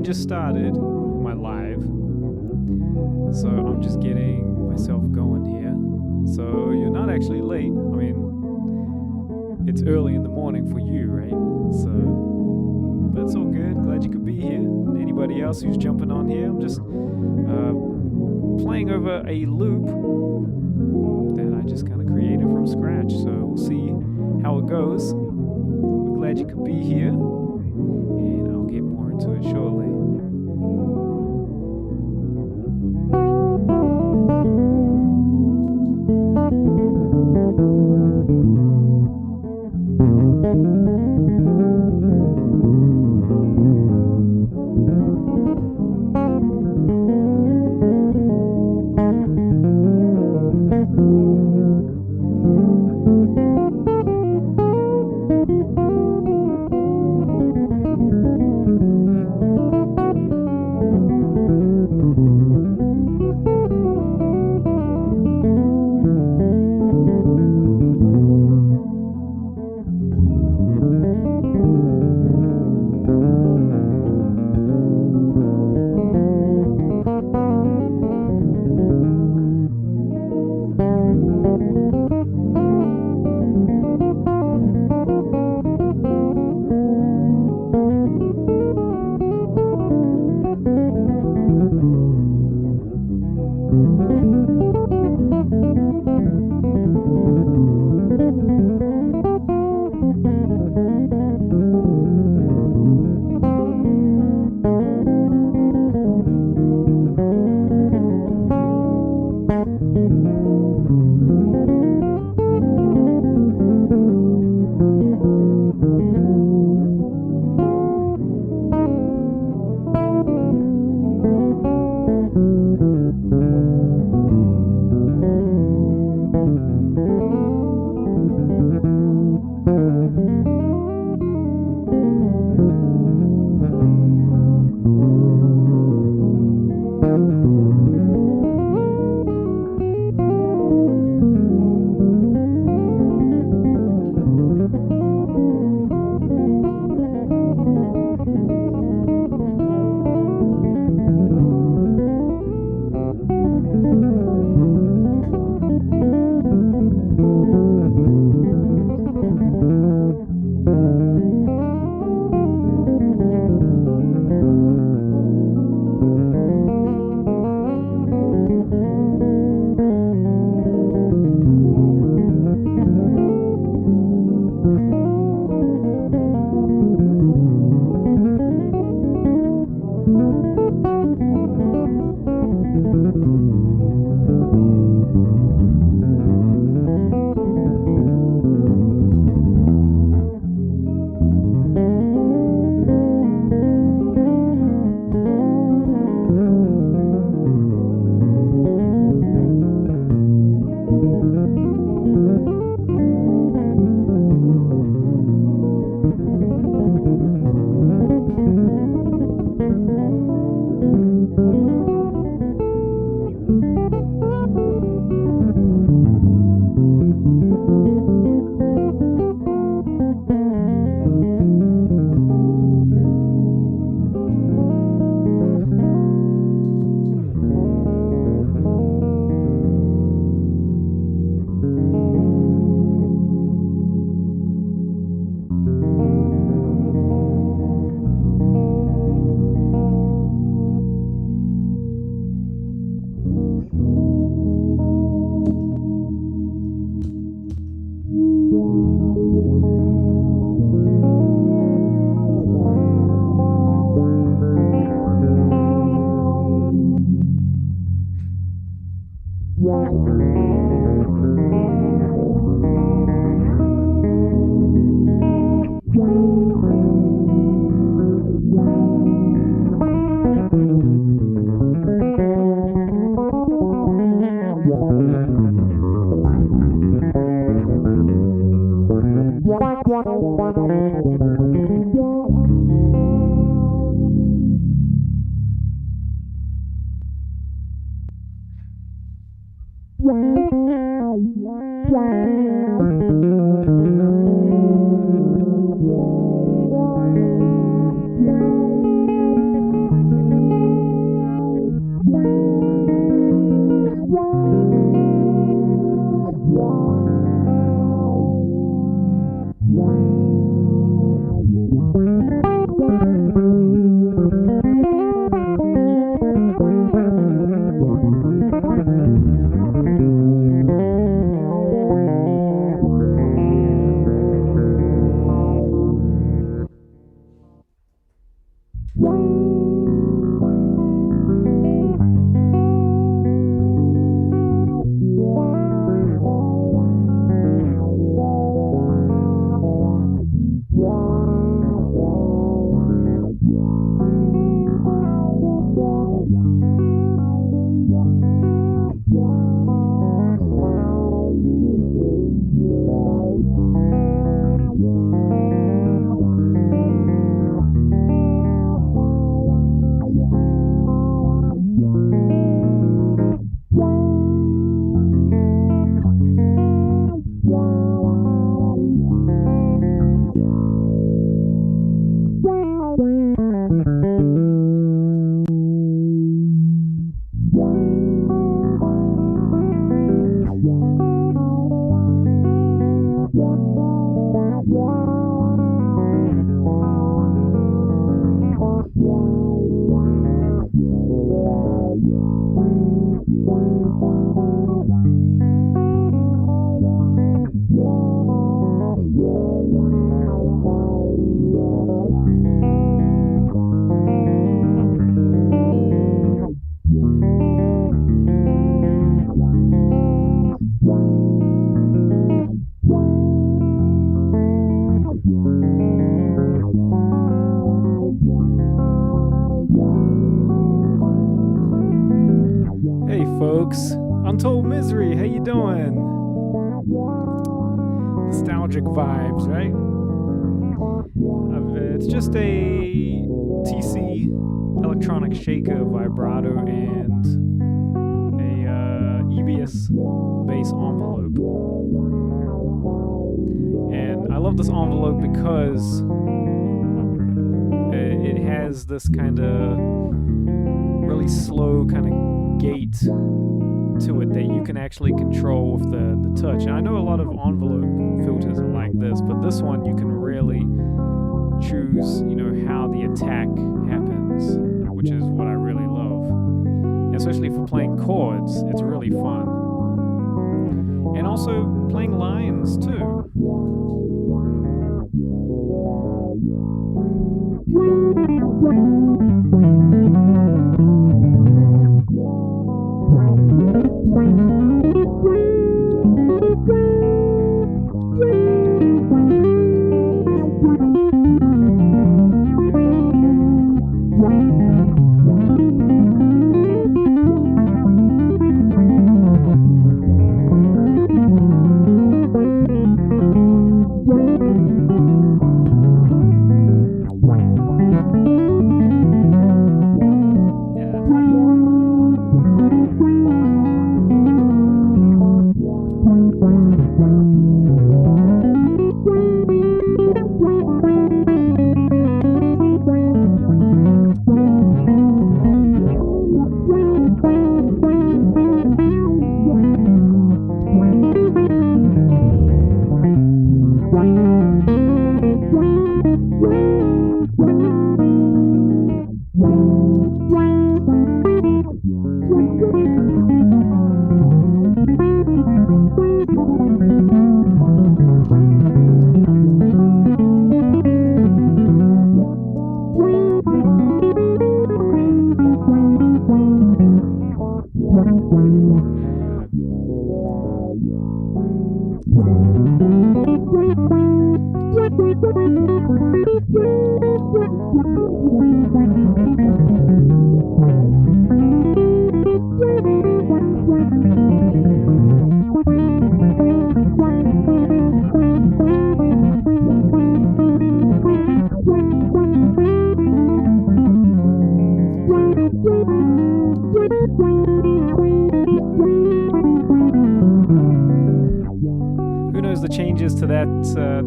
Just started my live, so I'm just getting myself going here. So you're not actually late. I mean, it's early in the morning for you, right? So that's all good. Glad you could be here. Anybody else who's jumping on here, I'm just playing over a loop that I just kind of created from scratch. So we'll see how it goes. We're glad you could be here, and I'll get more into it shortly. Folks, Untold Misery, how you doing? Nostalgic vibes, right? It's just a TC electronic shaker vibrato and a EBS bass envelope. And I love this envelope because it has this kind of really slow kind of gate to it that you can actually control with the touch. And I know a lot of envelope filters are like this, but this one you can really choose, how the attack happens, which is what I really love. And especially for playing chords, it's really fun. And also playing lines too.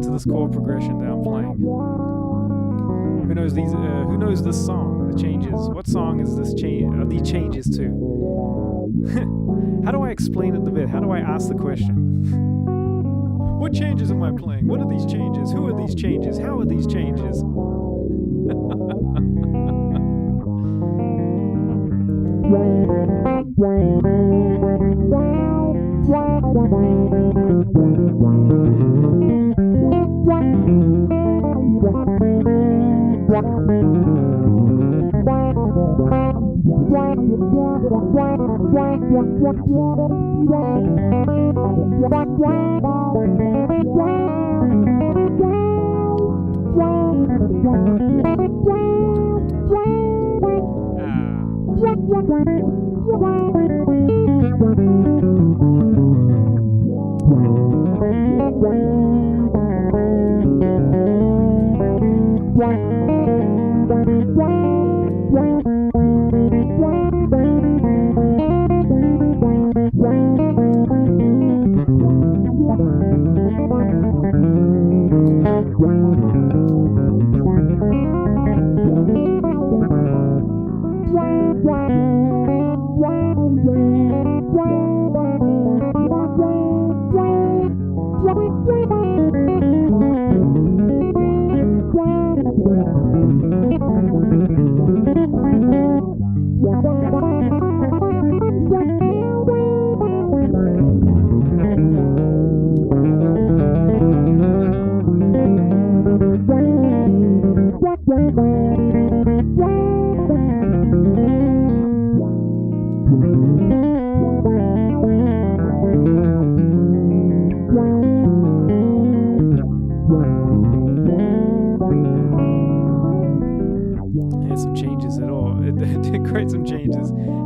To this chord progression that I'm playing. Who knows these? Who knows this song? The changes. What song is this? Are these changes to? How do I explain it the bit? How do I ask the question? What changes am I playing? What are these changes? Who are these changes? How are these changes?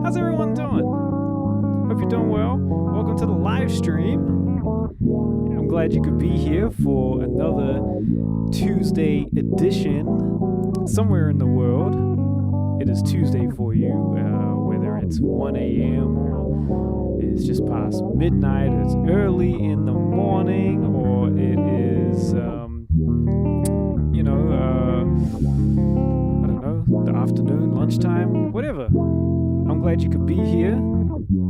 How's everyone doing? Hope you're doing well. Welcome to the live stream. I'm glad you could be here for another Tuesday edition. Somewhere in the world, it is Tuesday for you, whether it's 1 a.m. or it's just past midnight, it's early in the morning, or it is, the afternoon, lunchtime, whatever. I'm glad you could be here.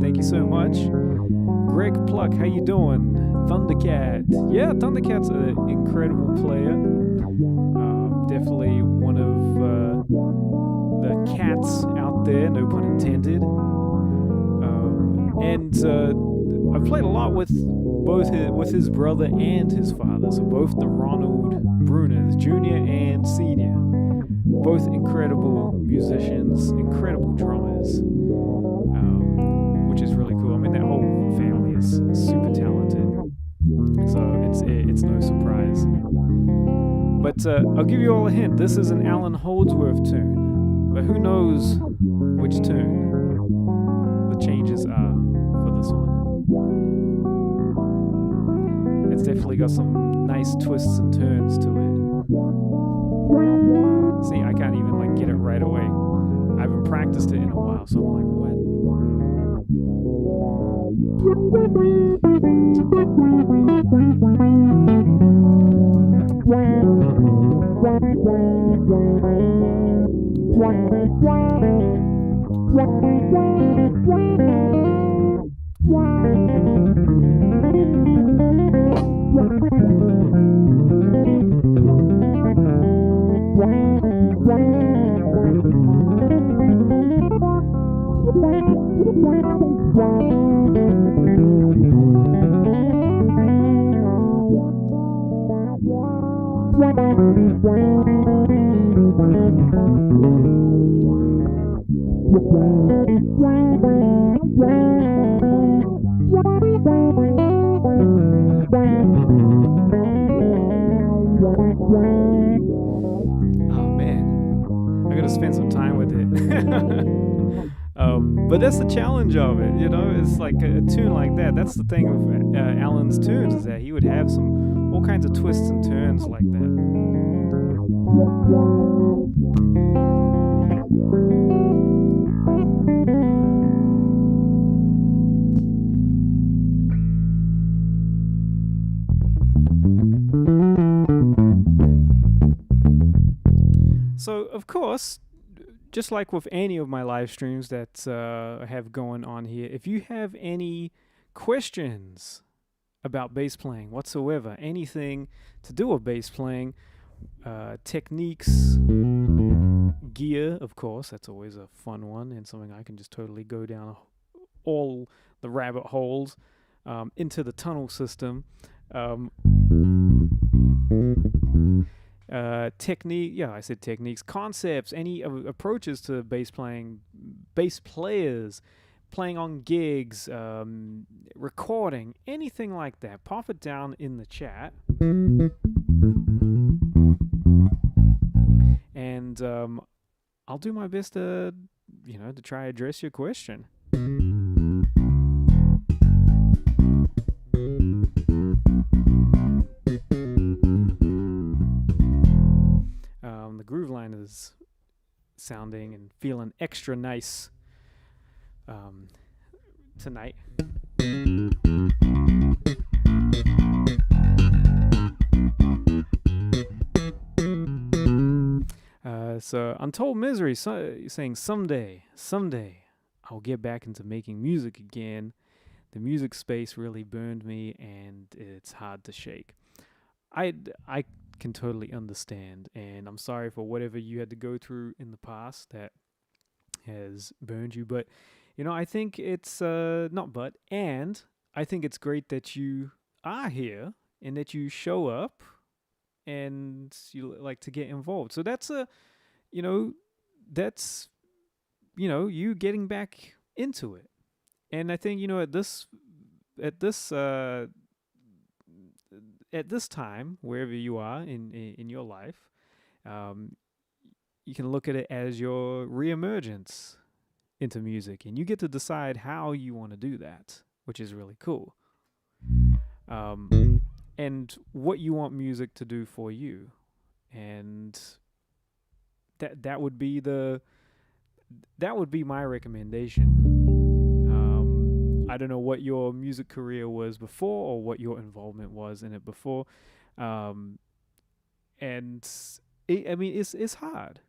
Thank you so much. Greg Pluck, how you doing? Thundercat. Yeah, Thundercat's an incredible player. Definitely one of the cats out there, no pun intended. I've played a lot with with his brother and his father, so both the Ronald Bruners, Jr. and Senior. Both incredible musicians, incredible drummers, which is really cool. I mean, that whole family is super talented, so it's no surprise. But I'll give you all a hint. This is an Alan Holdsworth tune, but who knows which tune the changes are for this one. It's definitely got some nice twists and turns to it. See, I can't even get it right away. I haven't practiced it in a while, so I'm like, what? But that's the challenge of it, it's like a tune like that. That's the thing with Alan's tunes, is that he would have all kinds of twists and turns like that. So, of course, just like with any of my live streams that I have going on here, if you have any questions about bass playing whatsoever, anything to do with bass playing, techniques, gear, of course, that's always a fun one and something I can just totally go down all the rabbit holes into the tunnel system. technique. Yeah, I said techniques, concepts, any approaches to bass playing, bass players, playing on gigs, recording, anything like that. Pop it down in the chat, and I'll do my best to, to try address your question. The groove line is sounding and feeling extra nice tonight. So Untold Misery saying someday I'll get back into making music again. The music space really burned me and it's hard to shake. I can totally understand, and I'm sorry for whatever you had to go through in the past that has burned you, but I think it's and I think it's great that you are here and that you show up and you like to get involved. So that's you getting back into it. And I think at this time, wherever you are in your life, you can look at it as your reemergence into music, and you get to decide how you want to do that, which is really cool. And what you want music to do for you, and that would be my recommendation. I don't know what your music career was before or what your involvement was in it before. And it's hard,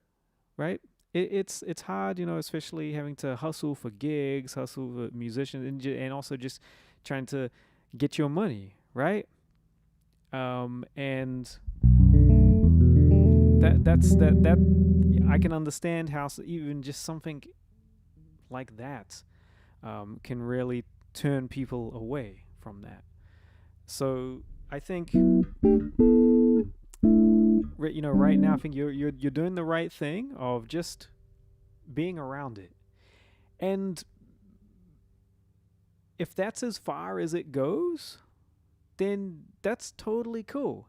right? It's hard, especially having to hustle for gigs, hustle for musicians, and also just trying to get your money, right? And that I can understand how even just something like that can really turn people away from that. So I think right now I think you're doing the right thing of just being around it. And if that's as far as it goes, then that's totally cool,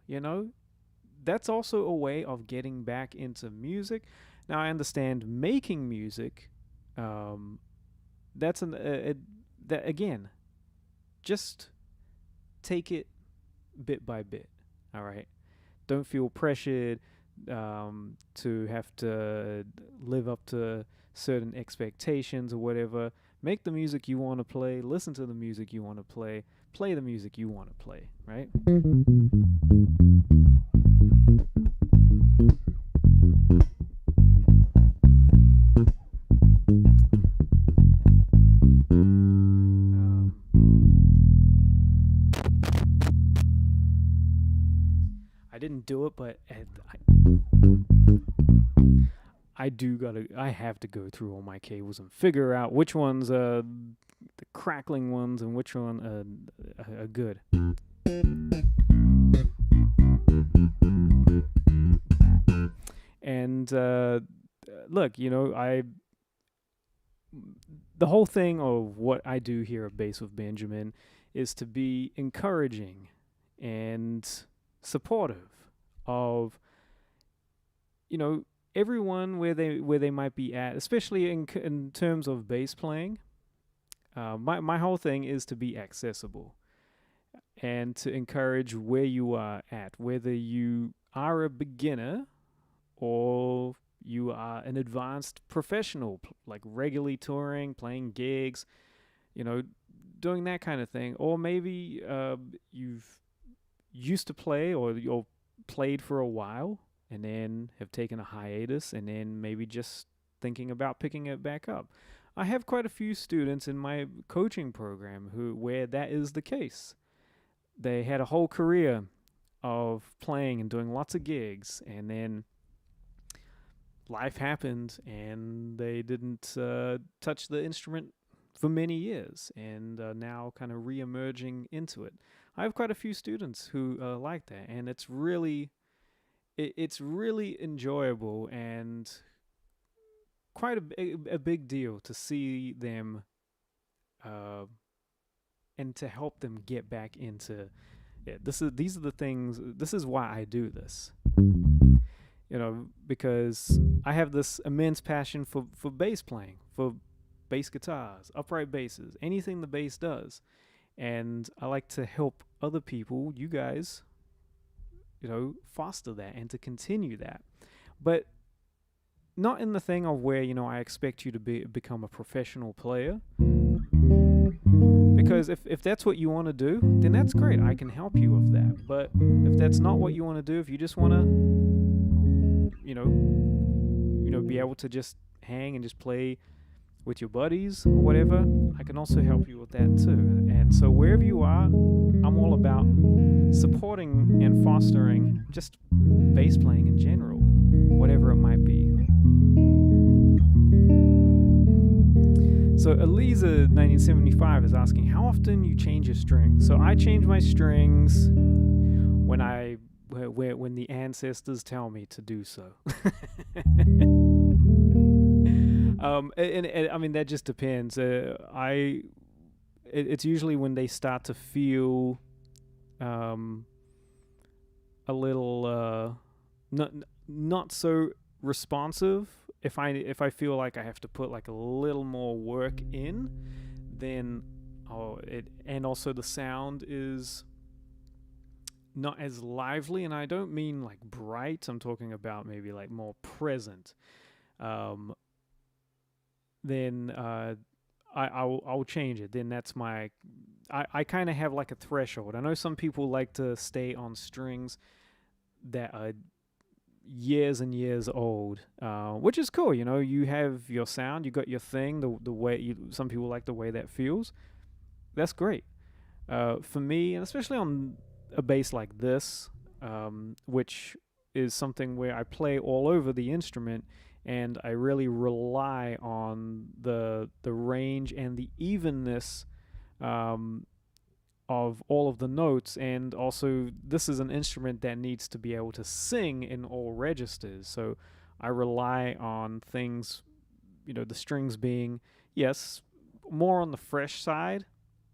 That's also a way of getting back into music. Now I understand making music, that's that again, just take it bit by bit. All right, don't feel pressured to have to live up to certain expectations or whatever. Make the music you want to play, listen to the music you want to play the music you want to play, right? I didn't do it, but I have to go through all my cables and figure out which ones the crackling ones and which one are good. And look, the whole thing of what I do here at Bass with Benjamin is to be encouraging and supportive of everyone where they might be at, especially in terms of bass playing. My whole thing is to be accessible and to encourage where you are at, whether you are a beginner or you are an advanced professional, like regularly touring, playing gigs, doing that kind of thing. Or maybe you've used to play or you're played for a while and then have taken a hiatus and then maybe just thinking about picking it back up. I have quite a few students in my coaching program where that is the case. They had a whole career of playing and doing lots of gigs, and then life happened and they didn't touch the instrument for many years, and now kind of re-emerging into it. I have quite a few students who like that, and it's really it's really enjoyable and quite a big deal to see them and to help them get back into it. These are the things. This is why I do this. Because I have this immense passion for bass playing, for bass guitars, upright basses, anything the bass does. And I like to help other people, you guys, foster that and to continue that. But not in the thing of where, I expect you to become a professional player. Because if that's what you want to do, then that's great. I can help you with that. But if that's not what you want to do, if you just want to, be able to just hang and just play with your buddies or whatever, I can also help you with that too. And so wherever you are, I'm all about supporting and fostering just bass playing in general, whatever it might be. So Eliza 1975 is asking how often you change your strings. So I change my strings when the ancestors tell me to do so. And I mean that just depends. It's usually when they start to feel a little not so responsive. If I feel like I have to put like a little more work in, then and also the sound is not as lively, and I don't mean like bright. I'm talking about maybe like more present. Then I'll change it. Then that's my. I kind of have like a threshold. I know some people like to stay on strings that are years and years old, which is cool. You have your sound, you got your thing. The way some people like the way that feels. That's great. For me, and especially on a bass like this, which is something where I play all over the instrument, and I really rely on the range and the evenness of all of the notes. And also this is an instrument that needs to be able to sing in all registers, so I rely on things, the strings being, yes, more on the fresh side,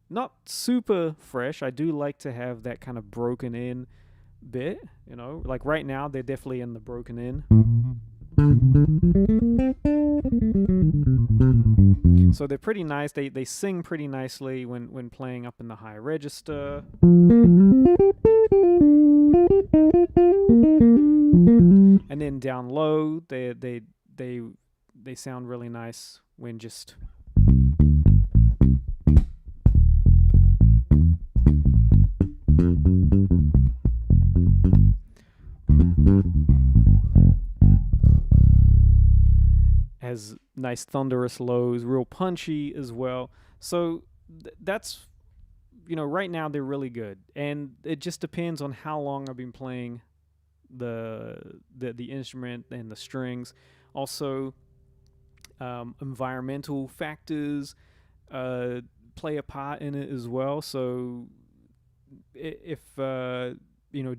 not super fresh. I do like to have that kind of broken in bit, like right now they're definitely in the broken in. So they're pretty nice. They sing pretty nicely when playing up in the high register. And then down low, they sound really nice when just has nice thunderous lows, real punchy as well. So that's, right now they're really good. And it just depends on how long I've been playing the instrument and the strings. Also, environmental factors play a part in it as well. So if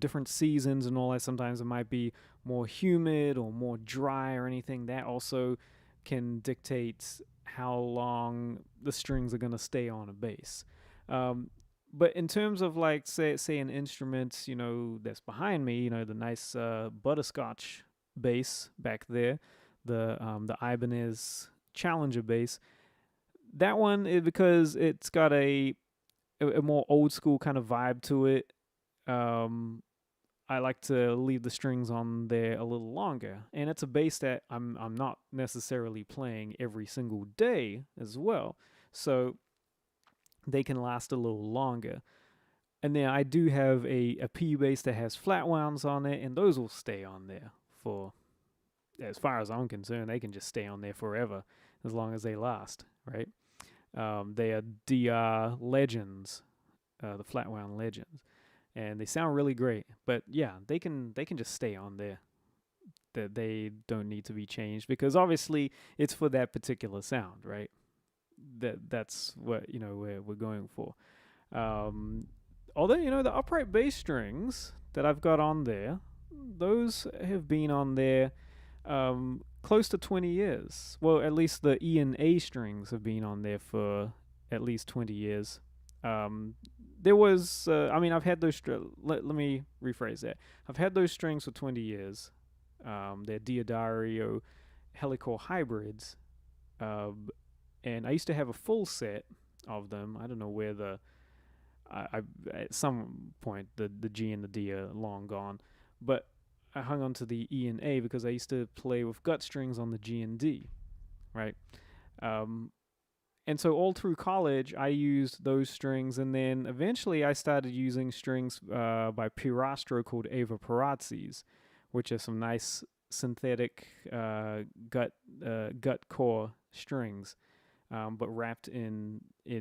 different seasons and all that, sometimes it might be more humid or more dry or anything. That also can dictate how long the strings are going to stay on a bass. But in terms of like say an instrument, that's behind me, the nice butterscotch bass back there, the Ibanez Challenger bass. That one is because it's got a more old school kind of vibe to it. I like to leave the strings on there a little longer, and it's a bass that I'm not necessarily playing every single day as well, so they can last a little longer. And then I do have a P bass that has flat wounds on it, and those will stay on there for, as far as I'm concerned, they can just stay on there forever as long as they last, right? They are DR Legends, the flat wound Legends. And they sound really great, but yeah, they can just stay on there. That they don't need to be changed, because obviously it's for that particular sound, right? That's what we're going for. Although the upright bass strings that I've got on there, those have been on there close to 20 years. Well, at least the E and A strings have been on there for at least 20 years. Um, there was, I mean, I've had those. Let me rephrase that. I've had those strings for 20 years. They're Diodario Helical hybrids, and I used to have a full set of them. I don't know where I at some point the G and the D are long gone, but I hung on to the E and A because I used to play with gut strings on the G and D, right? Um, and so all through college, I used those strings, and then eventually I started using strings by Pirastro called Ava Parazzis, which are some nice synthetic gut core strings, but wrapped in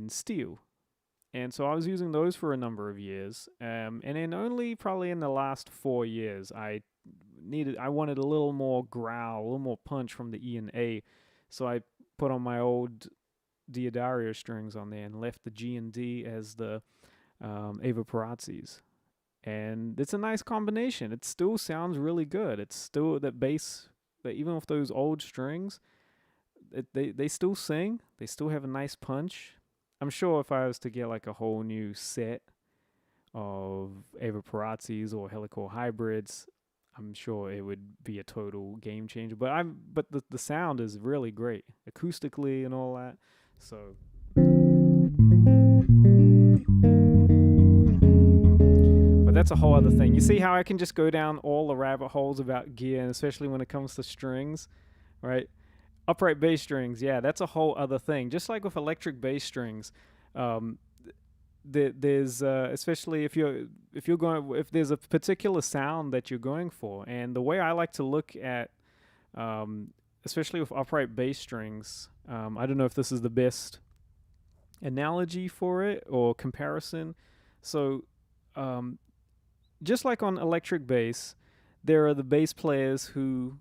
steel. And so I was using those for a number of years, and then only probably in the last 4 years I wanted a little more growl, a little more punch from the E and A, so I put on my old Diodario strings on there and left the G and D as the Ava Parazzis. And it's a nice combination. It still sounds really good. It's still that bass, that even with those old strings, they still sing. They still have a nice punch. I'm sure if I was to get like a whole new set of Ava Parazzis or Helical hybrids, I'm sure it would be a total game changer. But the sound is really great acoustically and all that. So but that's a whole other thing. You see how I can just go down all the rabbit holes about gear, and especially when it comes to strings, right? Upright bass strings, yeah, that's a whole other thing. Just like with electric bass strings, um, there's especially if there's a particular sound that you're going for, and the way I like to look at, especially with upright bass strings, I don't know if this is the best analogy for it or comparison. So, just like on electric bass, there are the bass players who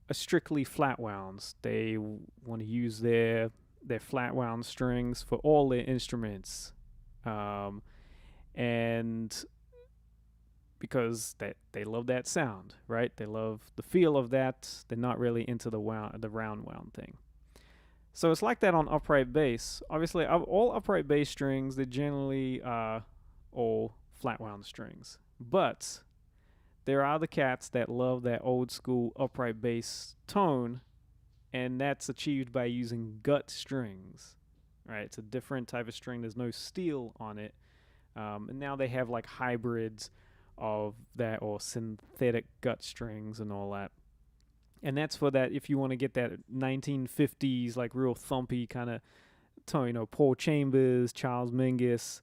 are strictly flat wounds. They want to use their flat wound strings for all their instruments, and because they love that sound, right? They love the feel of that. They're not really into the round wound thing. So it's like that on upright bass. Obviously, all upright bass strings, they generally are all flat wound strings, but there are the cats that love that old school upright bass tone, and that's achieved by using gut strings. Right, it's a different type of string. There's no steel on it, and now they have like hybrids of that or synthetic gut strings and all that. And that's for that if you want to get that 1950s like real thumpy kind of tone. You know, Paul Chambers, Charles Mingus,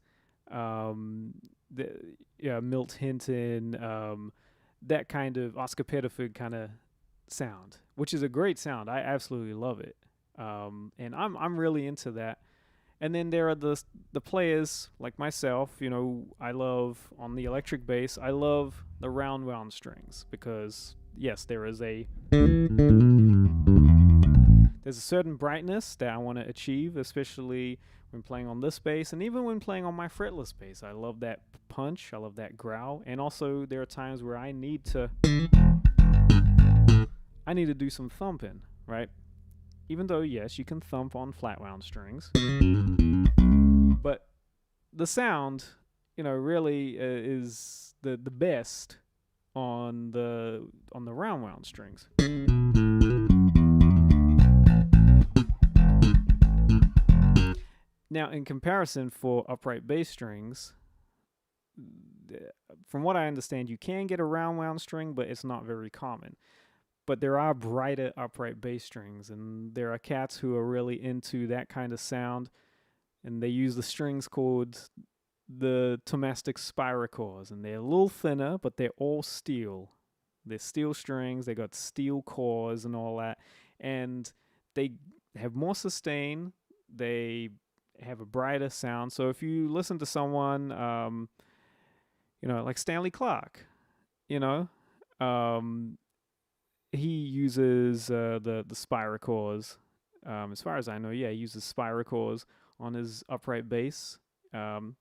the, yeah, Milt Hinton, that kind of Oscar Pettiford kind of sound, which is a great sound. I absolutely love it, and I'm really into that. And then there are the players like myself. You know, I love on the electric bass. I love the round wound strings because yes, there's a certain brightness that I want to achieve, especially when playing on this bass, and even when playing on my fretless bass. I love that punch. I love that growl, and also there are times where I need to do some thumping, right? Even though, yes, you can thump on flat wound strings, but the sound, you know, really is the best on the round wound strings. Now, in comparison for upright bass strings, from what I understand, you can get a round wound string, but it's not very common. But there are brighter upright bass strings, and there are cats who are really into that kind of sound, and they use the strings called the Tomastic Spiracores, and they're a little thinner, but they're all steel. They're steel strings, they got steel cores and all that, and they have more sustain, they have a brighter sound. So if you listen to someone, you know, like Stanley Clarke, you know, he uses the Spiracores. As far as I know, yeah, he uses Spiracores on his upright bass,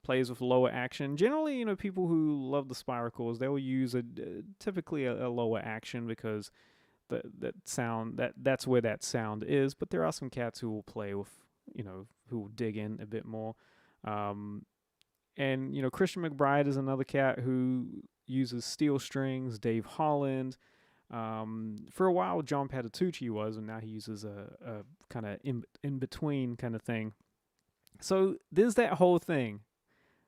plays with lower action. Generally, people who love the spiral chords, they will use typically a lower action because that's where that sound is. But there are some cats who will play with, who will dig in a bit more. And Christian McBride is another cat who uses steel strings. Dave Holland. For a while, John Patitucci was, and now he uses a kind of in between kind of thing. So there's that whole thing.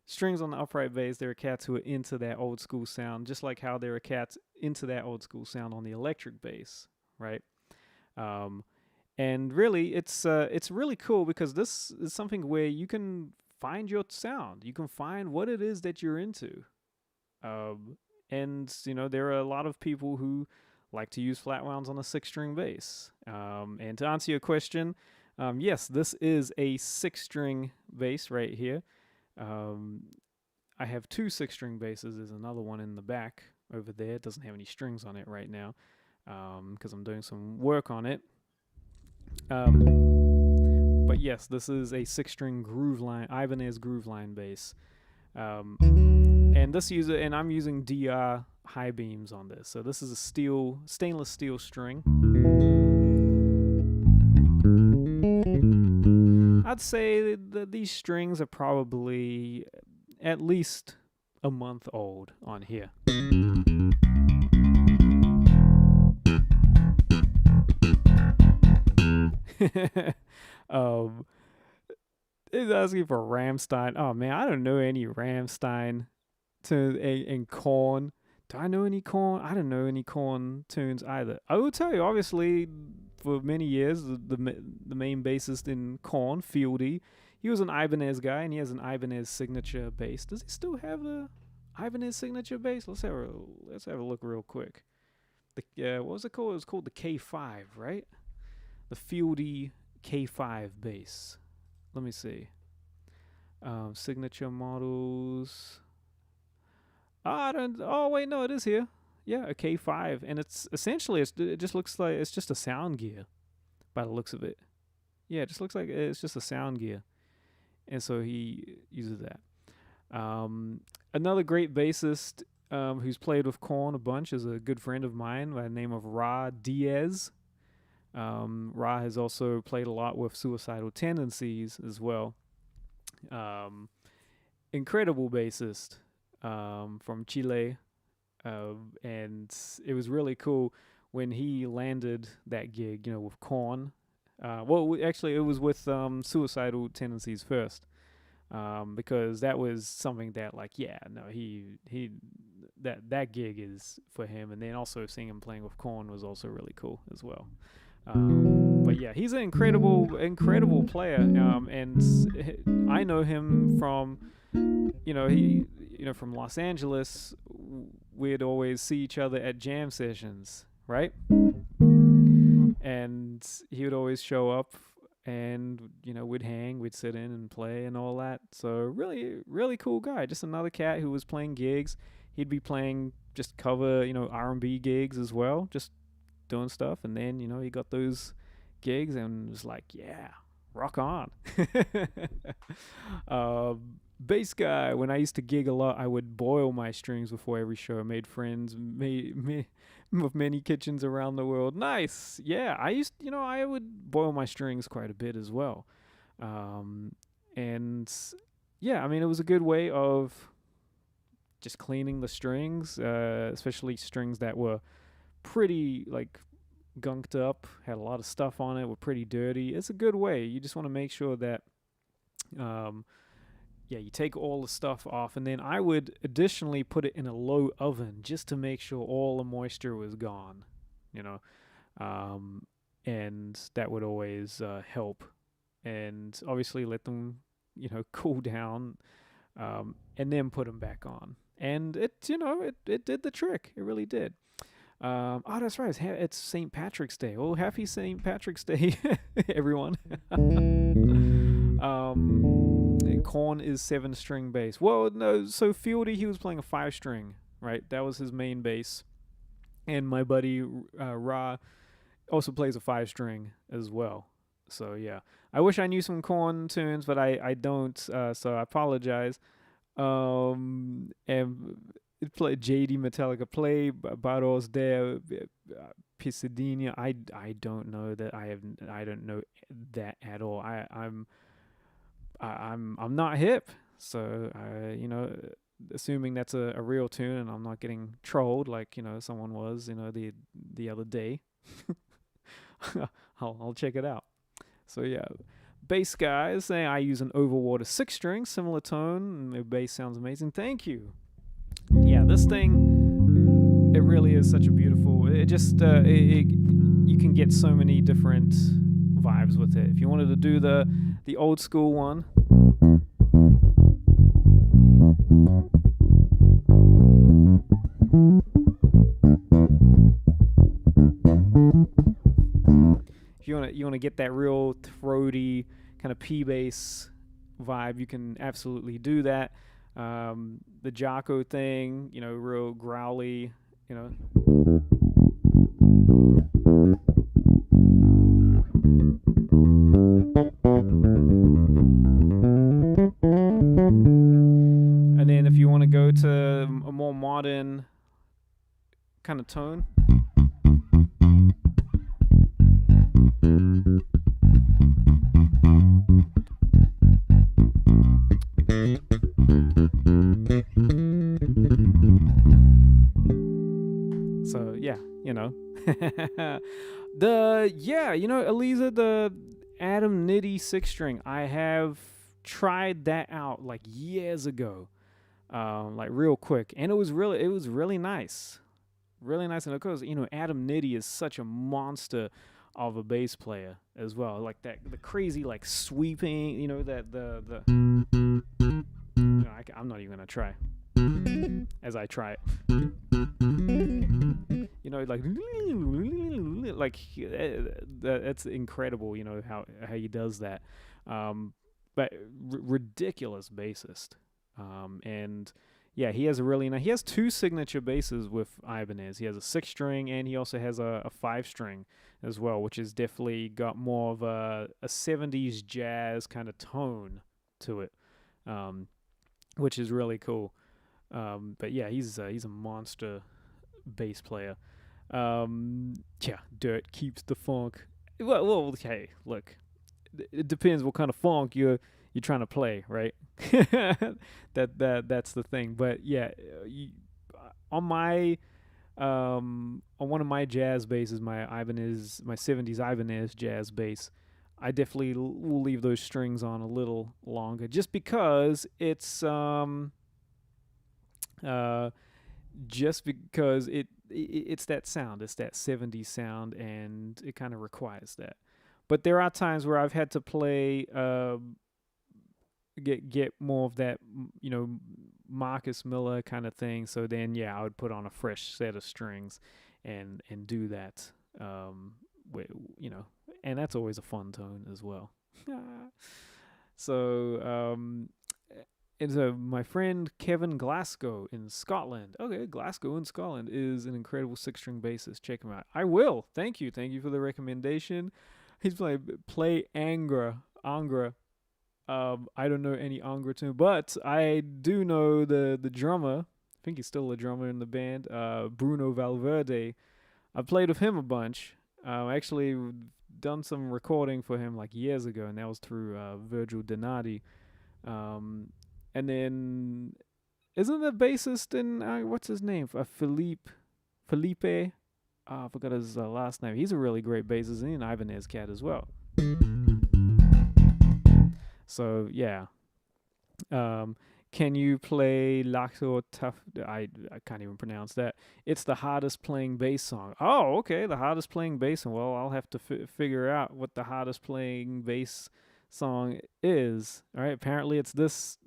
Strings on the upright bass, there are cats who are into that old school sound, just like how there are cats into that old school sound on the electric bass, right? And really, it's really cool because this is something where you can find your sound. You can find what it is that you're into. And there are a lot of people who like to use flat wounds on a 6-string bass. And to answer your question, yes, this is a 6-string bass right here. I have 2 6-string basses. There's another one in the back over there. It doesn't have any strings on it right now because I'm doing some work on it. But yes, this is a 6-string groove line, Ibanez groove line bass. And I'm using DR high beams on this. So this is a stainless steel string. I'd say that these strings are probably at least a month old on here. It's asking for Rammstein. Oh man, I don't know any Rammstein and Korn. Do I know any Korn? I don't know any Korn tunes either. I will tell you, obviously, for many years, the main bassist in Korn, Fieldy, he was an Ibanez guy, and he has an Ibanez signature bass. Does he still have the Ibanez signature bass? Let's have a look real quick. What was it called? It was called the K5, right? The Fieldy K5 bass. Let me see. Signature models. Oh wait, no, it is here. Yeah, a K5, and it's essentially it just looks like it's just a sound gear, by the looks of it. Yeah, it just looks like it's just a sound gear, and so he uses that. Another great bassist who's played with Korn a bunch is a good friend of mine by the name of Ra Diaz. Ra has also played a lot with Suicidal Tendencies as well. Incredible bassist. From Chile, and it was really cool when he landed that gig, with Korn. Actually, it was with Suicidal Tendencies first, because that was something that, that gig is for him, and then also seeing him playing with Korn was also really cool as well. But yeah, he's an incredible player, and I know him from, from Los Angeles. We'd always see each other at jam sessions, right? And he would always show up, and we'd hang, we'd sit in and play and all that. So really, really cool guy. Just another cat who was playing gigs. He'd be playing just cover, R&B gigs as well, just doing stuff. And then he got those gigs and was like, yeah, rock on. Bass guy. When I used to gig a lot, I would boil my strings before every show. I made friends, with many kitchens around the world. Nice. Yeah, I would boil my strings quite a bit as well. And yeah, it was a good way of just cleaning the strings, especially strings that were pretty gunked up, had a lot of stuff on it, were pretty dirty. It's a good way. You just want to make sure that you take all the stuff off, and then I would additionally put it in a low oven just to make sure all the moisture was gone, and that would always help. And obviously let them, cool down, and then put them back on. And it did the trick. It really did. That's right. It's St. Patrick's Day. Oh, happy St. Patrick's Day, everyone. Korn is 7-string bass. Well, no, so Fieldy, he was playing a 5-string, right? That was his main bass. And my buddy Ra also plays a 5-string as well. So yeah, I wish I knew some corn tunes, but I don't. So I apologize. And it play JD Metallica play Barros de Pisadinha. I don't know that. I don't know that at all. I'm not hip, so assuming that's a real tune and I'm not getting trolled like someone was the other day. I'll check it out. So yeah, bass guys saying I use an overwater 6-string, similar tone, and the bass sounds amazing. Thank you. Yeah, this thing, it really is such a beautiful. It just you can get so many different vibes with it. If you wanted to do the old school one. If you want to get that real throaty kind of P bass vibe, you can absolutely do that. The Jocko thing, real growly, And then if you want to go to a more modern kind of tone. So yeah, Eliza, the Adam Nitty 6-string. I have tried that out like years ago, like real quick, and it was really nice, and of course, Adam Nitty is such a monster of a bass player as well, like that the crazy like sweeping, I'm not even gonna try as I try it. Like that's incredible. How he does that. But ridiculous bassist. And yeah, he has he has 2 signature basses with Ibanez. He has a 6-string and he also has a 5-string as well, which has definitely got more of a 70s jazz kind of tone to it, which is really cool. But yeah, he's a monster bass player. Dirt keeps the funk. Well, hey, look, it depends what kind of funk you're trying to play, right? That's the thing. But yeah, on one of my jazz basses, my 70s Ibanez jazz bass, I definitely will leave those strings on a little longer, just because it's it's that sound, it's that 70s sound, and it kind of requires that. But there are times where I've had to play, get more of that, Marcus Miller kind of thing. So then, yeah, I would put on a fresh set of strings, and do that, and that's always a fun tone as well. So, it's my friend Kevin Glasgow in Scotland. Okay, Glasgow in Scotland is an incredible 6-string bassist. Check him out. I will. Thank you for the recommendation. He's play Angra. I don't know any Angra tune, but I do know the drummer. I think he's still a drummer in the band. Bruno Valverde. I played with him a bunch. Actually done some recording for him like years ago, and that was through Virgil Donati. And then, isn't the bassist in, what's his name? Felipe? I forgot his last name. He's a really great bassist, and an Ibanez cat as well. So, yeah. Can you play Laxo Tough? I can't even pronounce that. It's the hardest playing bass song. Oh, okay, the hardest playing bass song. Well, I'll have to figure out what the hardest playing bass song is. All right, apparently it's this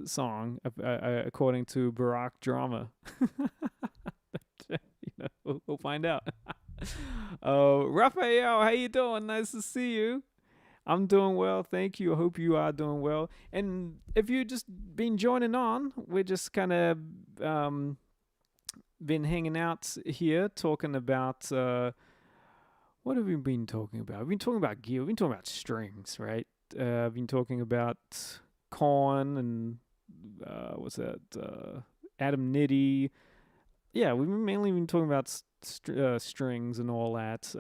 song, according to Barack Drama. We'll find out. Raphael, how you doing? Nice to see you. I'm doing well, thank you. I hope you are doing well. And if you've just been joining on, we're just kind of been hanging out here talking about What have we been talking about? I've been talking about gear. We've been talking about strings, right? I've been talking about Korn and what's that? Adam Nitty. Yeah, we've mainly been talking about strings and all that.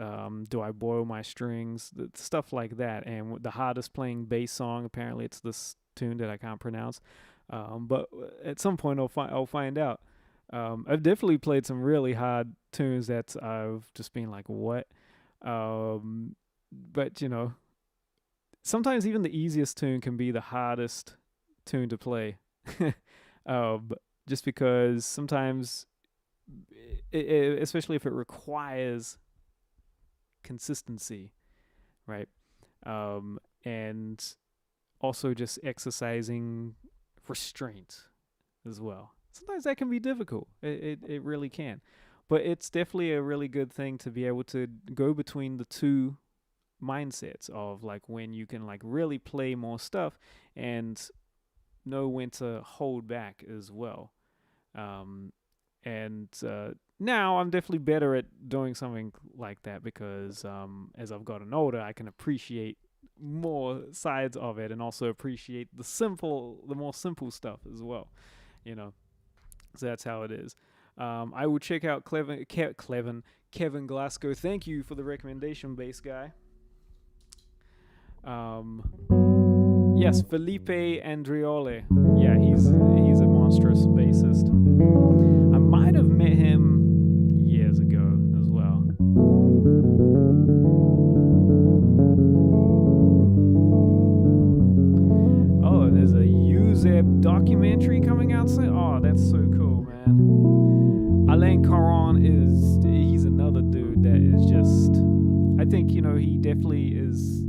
Do I boil my strings? Stuff like that. And the hardest playing bass song, apparently, it's this tune that I can't pronounce. But at some point, I'll find out. I've definitely played some really hard tunes that I've just been like, what? But sometimes even the easiest tune can be the hardest tune to play. Just because sometimes, especially if it requires consistency, right? And also just exercising restraint as well. Sometimes that can be difficult. It really can. But it's definitely a really good thing to be able to go between the two mindsets of like when you can like really play more stuff and know when to hold back as well. And now I'm definitely better at doing something like that because as I've gotten older, I can appreciate more sides of it and also appreciate the more simple stuff as well. So that's how it is. I will check out Kevin Glasgow. Thank you for the recommendation, bass guy. Yes, Felipe Andriole. Yeah, he's a monstrous bassist. I might have met him years ago as well. Oh, there's a UZEB documentary coming out soon. Oh, that's so cool, man. Alain Caron he's another dude that is just, I think, he definitely is,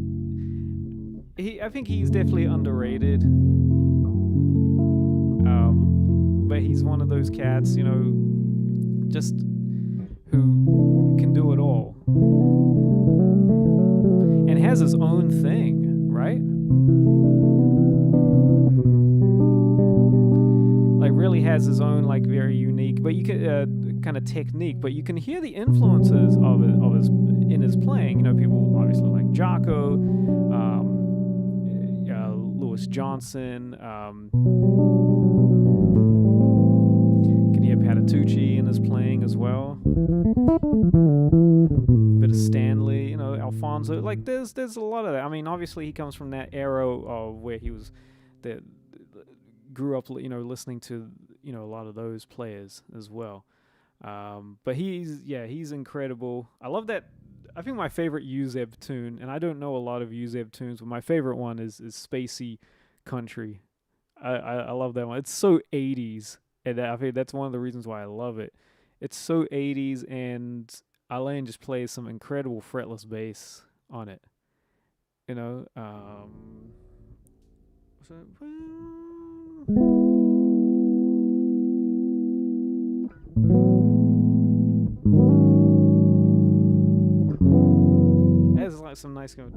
I think he's definitely underrated. But he's one of those cats, just who can do it all. And has his own thing, right? Like really has his own like very unique, but you can kind of technique, but you can hear the influences of his in his playing. People obviously like Jaco, Louis Johnson. You can hear Patitucci in his playing as well. Bit of Stanley, Alfonso. Like there's a lot of that. I mean, obviously he comes from that era of where he was grew up, listening to, a lot of those players as well. But he's incredible. I love that. I think my favorite UZEB tune, and I don't know a lot of UZEB tunes, but my favorite one is Spacey Country. I love that one. It's so 80s, and I think that's one of the reasons why I love it. It's so 80s, and Alain just plays some incredible fretless bass on it. There's like some nice going.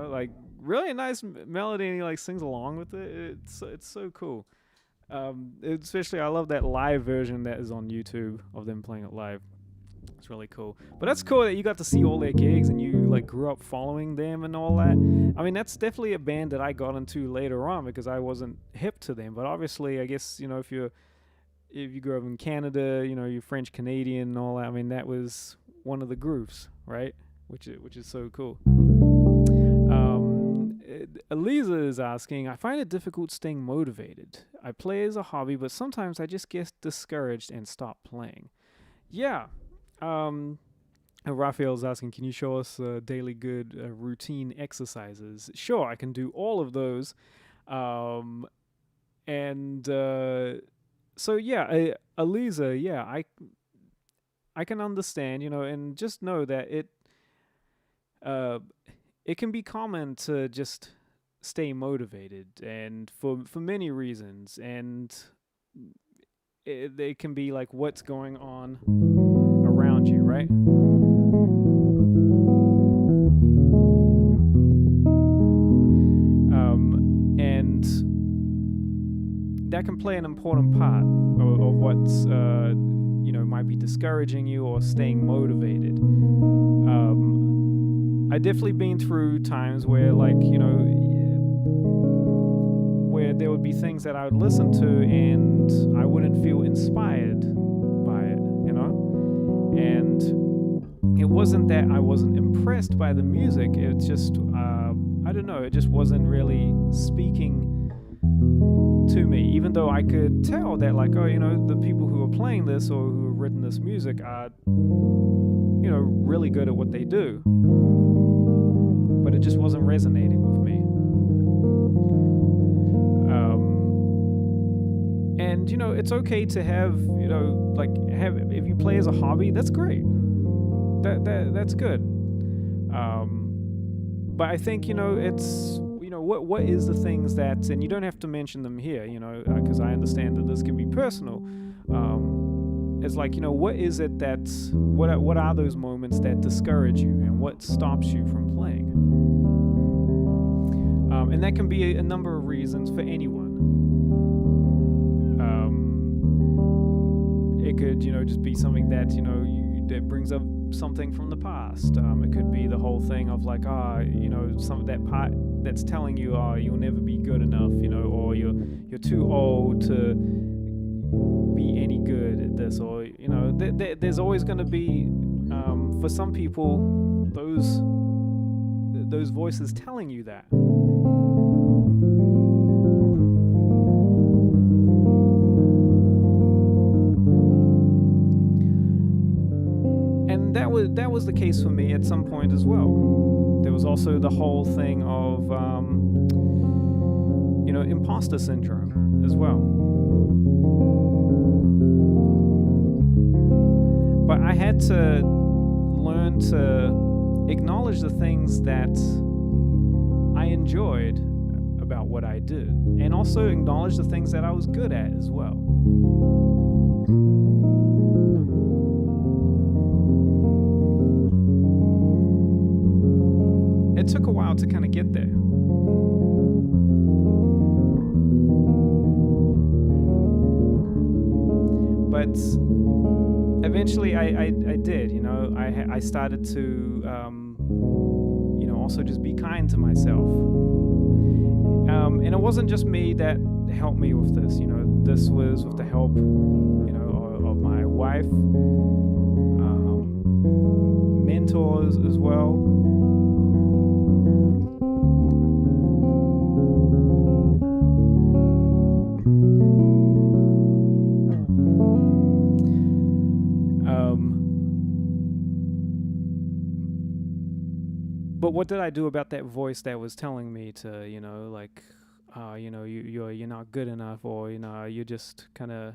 Like really nice melody, and he like sings along with it. It's so cool. Especially I love that live version that is on YouTube of them playing it live. It's really cool. But that's cool that you got to see all their gigs and you like grew up following them and all that. I mean, that's definitely a band that I got into later on because I wasn't hip to them. But obviously, I guess, if you grew up in Canada, you're French Canadian and all that. I mean, that was one of the grooves, right? Which is so cool. Eliza is asking, I find it difficult staying motivated. I play as a hobby, but sometimes I just get discouraged and stop playing. Yeah. Raphael's asking, can you show us daily good routine exercises? Sure, I can do all of those. So yeah, Eliza, yeah, I can understand, and just know that it can be common to just stay motivated, and for many reasons, and they can be like what's going on around you, right? And that can play an important part of what's might be discouraging you or staying motivated. I definitely been through times where where there would be things that I would listen to and I wouldn't feel inspired by it, and it wasn't that I wasn't impressed by the music. It's just I don't know, it just wasn't really speaking to me, even though I could tell that the people who are playing this or who have written this music are really good at what they do, but it just wasn't resonating with me. And it's okay to have if you play as a hobby, that's great. That's good. But I think it's what is the things that, and you don't have to mention them here, because I understand that this can be personal. It's what is it that's what are those moments that discourage you, and what stops you from playing? And that can be a number of reasons for anyone. It could just be something that that brings up something from the past. It could be the whole thing of some of that part that's telling you, you'll never be good enough, or you're too old to be any good at this, or there's always going to be for some people those voices telling you that. And that was the case for me at some point as well. There was also the whole thing of imposter syndrome as well. But I had to learn to acknowledge the things that I enjoyed about what I did, and also acknowledge the things that I was good at as well. It took a while to kind of get there. But eventually I did, I started to, also just be kind to myself. And it wasn't just me that helped me with this, this was with the help, of my wife, mentors as well. But what did I do about that voice that was telling me to, you're not good enough, or you're just kind of,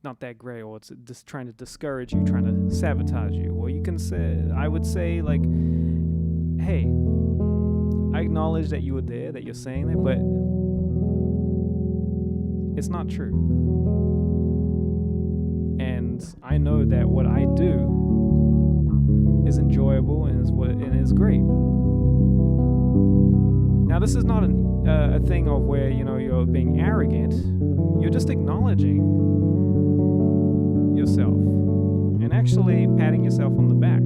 not that great, or it's just trying to discourage you, trying to sabotage you? Well, I would say hey, I acknowledge that you were there, that you're saying that, but it's not true. And I know that what I do is enjoyable and is great. Now, this is not a thing of where you're being arrogant. You're just acknowledging yourself and actually patting yourself on the back.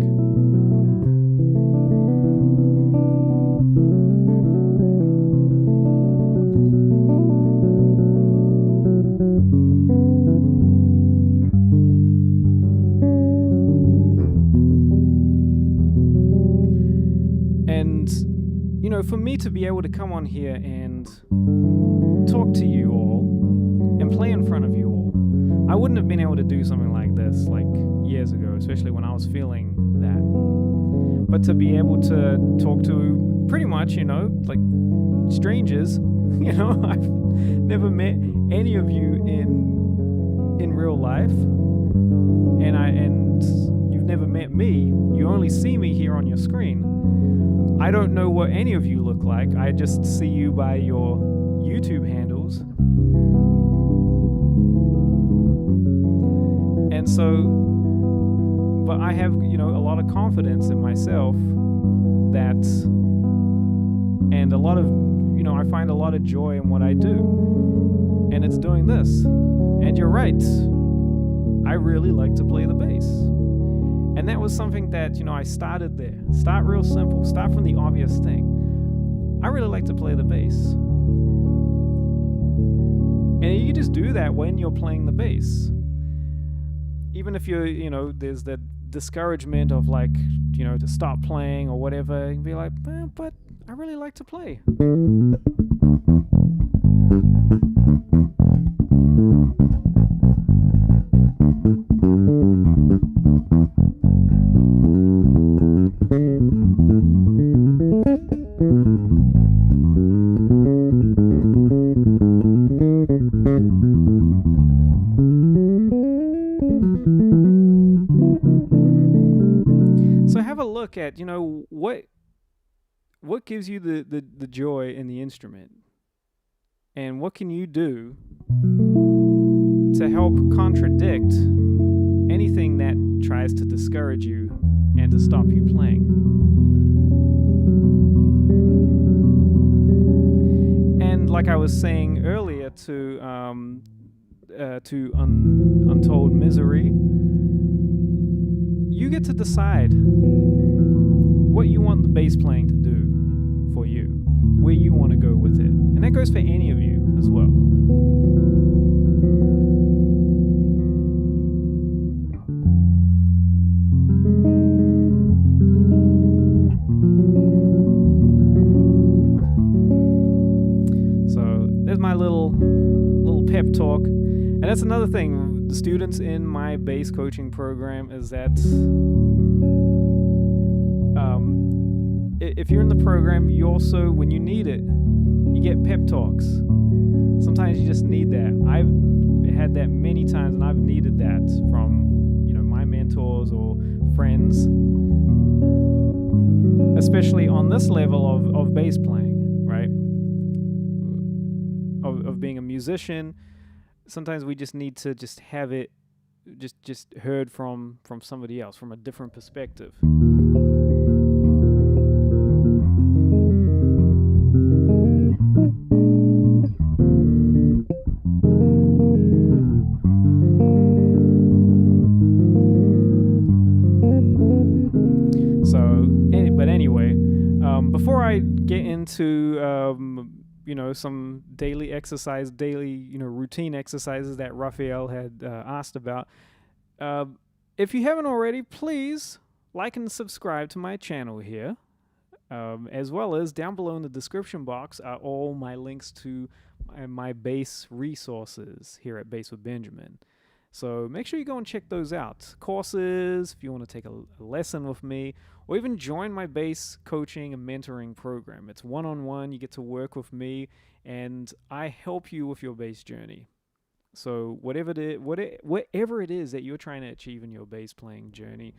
For me to be able to come on here and talk to you all and play in front of you all, I wouldn't have been able to do something like this years ago, especially when I was feeling that. But to be able to talk to pretty much, strangers, I've never met any of you in real life, and you've never met me. You only see me here on your screen. I don't know what any of you look like. I just see you by your YouTube handles. And so, but I have, you know, a lot of confidence in myself that, and a lot of, you know, I find a lot of joy in what I do. And it's doing this. And you're right. I really like to play the bass. And that was something that, you know, I started there. Start real simple. Start from the obvious thing. I really like to play the bass. And you just do that when you're playing the bass. Even if you're, you know, there's that discouragement of like, you know, to stop playing or whatever, you can be like, but I really like to play. So have a look at, you know, what gives you the joy in the instrument, and what can you do to help contradict anything that tries to discourage you and to stop you playing. And like I was saying earlier to Untold Misery, you get to decide what you want the bass playing to do for you, where you want to go with it. And that goes for any of you as well. So there's my little pep talk. And that's another thing, the students in my bass coaching program, is that if you're in the program, you also, when you need it, you get pep talks. Sometimes you just need that. I've had that many times, and I've needed that from, you know, my mentors or friends, especially on this level of bass playing, right? Of being a musician. Sometimes we just need to just have it just heard from somebody else, from a different perspective. But anyway, before I get into you know, some daily routine exercises that Raphael had asked about, if you haven't already, please like and subscribe to my channel here, as well as down below in the description box are all my links to my bass resources here at Bass with Benjamin. So make sure you go and check those out. Courses, if you want to take a lesson with me, or even join my bass coaching and mentoring program. It's one-on-one. You get to work with me, and I help you with your bass journey. So whatever it is that you're trying to achieve in your bass playing journey,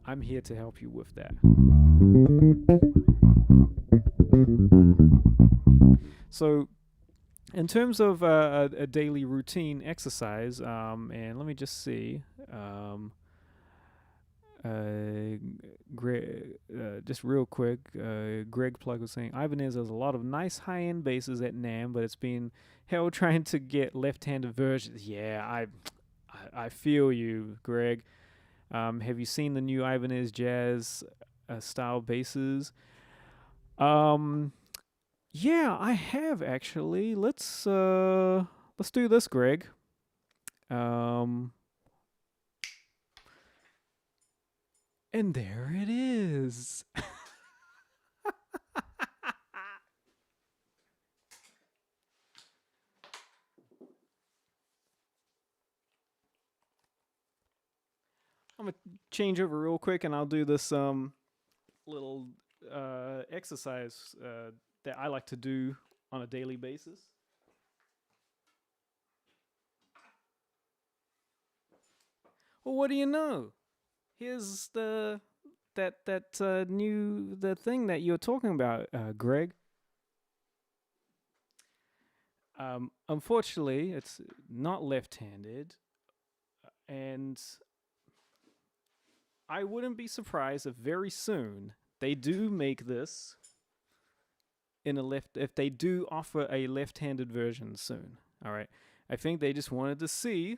I'm here to help you with that. So in terms of a daily routine exercise, and let me just see, just real quick, Greg Plug was saying, Ibanez has a lot of nice high-end basses at NAMM, but it's been hell trying to get left-handed versions. Yeah, I feel you, Greg. Have you seen the new Ibanez Jazz style basses? Yeah, I have actually. Let's do this, Greg. And there it is. I'm gonna change over real quick, and I'll do this little exercise that I like to do on a daily basis. Well, what do you know? Here's the thing that you're talking about, Greg. Unfortunately, it's not left-handed, and I wouldn't be surprised if very soon they do make this in a left. If they do offer a left-handed version soon, all right. I think they just wanted to see,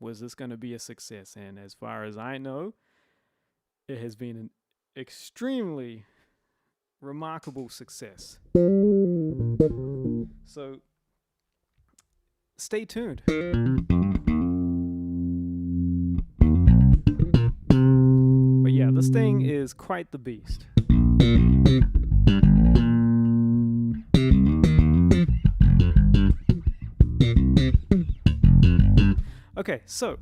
was this going to be a success, and as far as I know, it has been an extremely remarkable success. So stay tuned. But yeah, this thing is quite the beast. Okay, so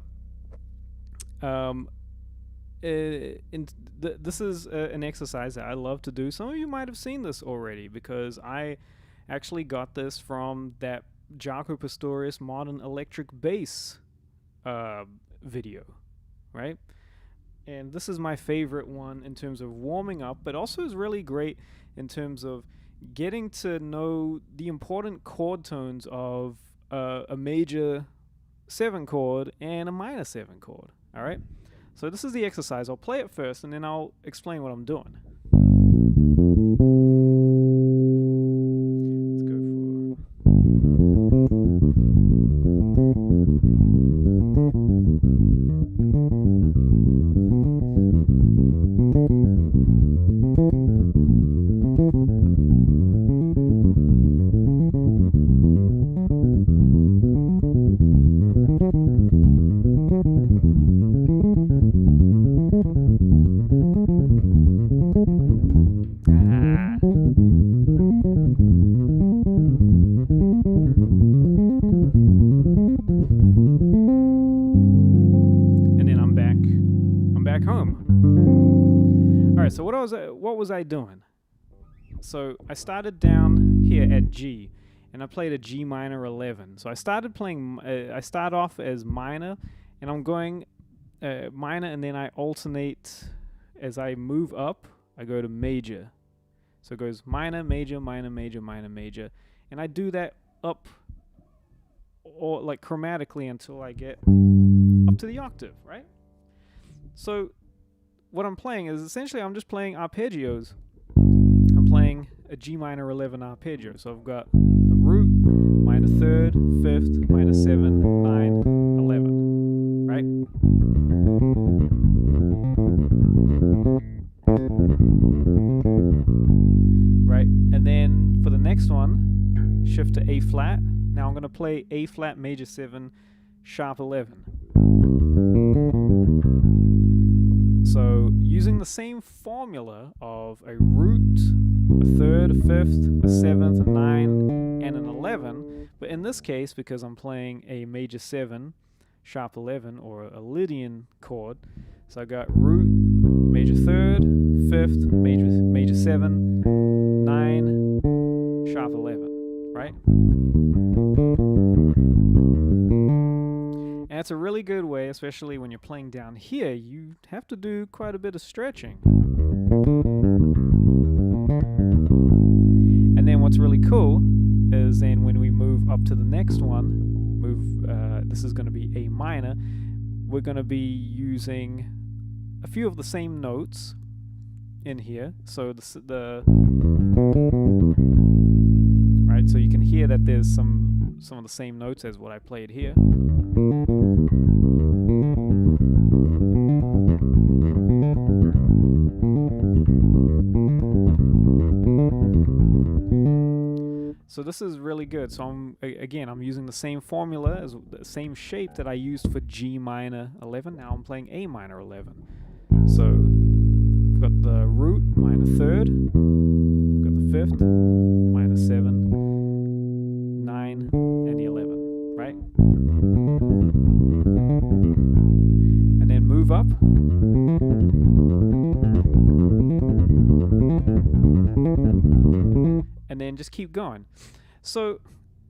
this is an exercise that I love to do. Some of you might have seen this already because I actually got this from that Jaco Pastorius Modern Electric Bass video, right? And this is my favorite one in terms of warming up, but also is really great in terms of getting to know the important chord tones of a major 7 chord and a minor 7 chord. All right, so this is the exercise. I'll play it first and then I'll explain what I'm doing. Let's go So what was I doing? So I started down here at G, and I played a G minor 11. So I started playing. I start off as minor, and I'm going minor, and then I alternate as I move up. I go to major. So it goes minor, major, minor, major, minor, major, and I do that up, or like chromatically until I get up to the octave, right? So what I'm playing is essentially I'm just playing arpeggios. I'm playing a G minor 11 arpeggio. So I've got the root, minor 3rd, 5th, minor 7, 9, 11, right? Right, and then for the next one, shift to A flat. Now I'm going to play A flat major 7, sharp 11. So using the same formula of a root, a 3rd, a 5th, a 7th, a 9, and an 11, but in this case, because I'm playing a major 7, sharp 11, or a Lydian chord, so I got root, major 3rd, 5th, major 7, 9, sharp 11, right? And it's a really good way, especially when you're playing down here, you have to do quite a bit of stretching. And then what's really cool is then when we move up to the next one, this is going to be A minor, we're going to be using a few of the same notes in here. So right, so you can hear that there's some of the same notes as what I played here. So this is really good. So I'm using the same formula, as the same shape that I used for G minor 11. Now I'm playing A minor 11. So I've got the root, minor 3rd, I've got the 5th, minor 7, 9, and the 11, right? And then move up. And then just keep going. So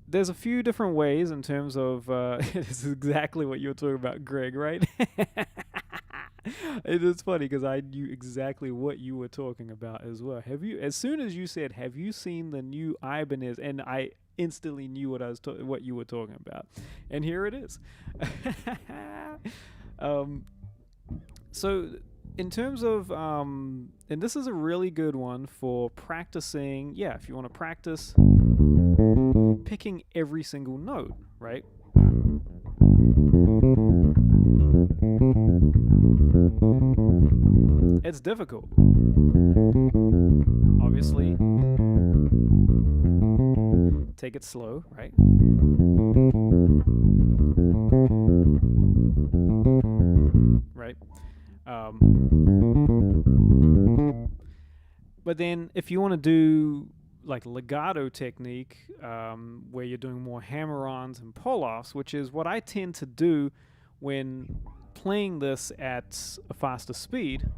there's a few different ways in terms of this is exactly what you were talking about, Greg, right? It is funny because I knew exactly what you were talking about as well. As soon as you said, have you seen the new Ibanez? And I instantly knew what what you were talking about, and here it is. So in terms of and this is a really good one for practicing. Yeah, if you want to practice picking every single note, right? It's difficult, obviously. Take it slow, right? Right. But then if you want to do like legato technique, where you're doing more hammer-ons and pull-offs, which is what I tend to do when playing this at a faster speed.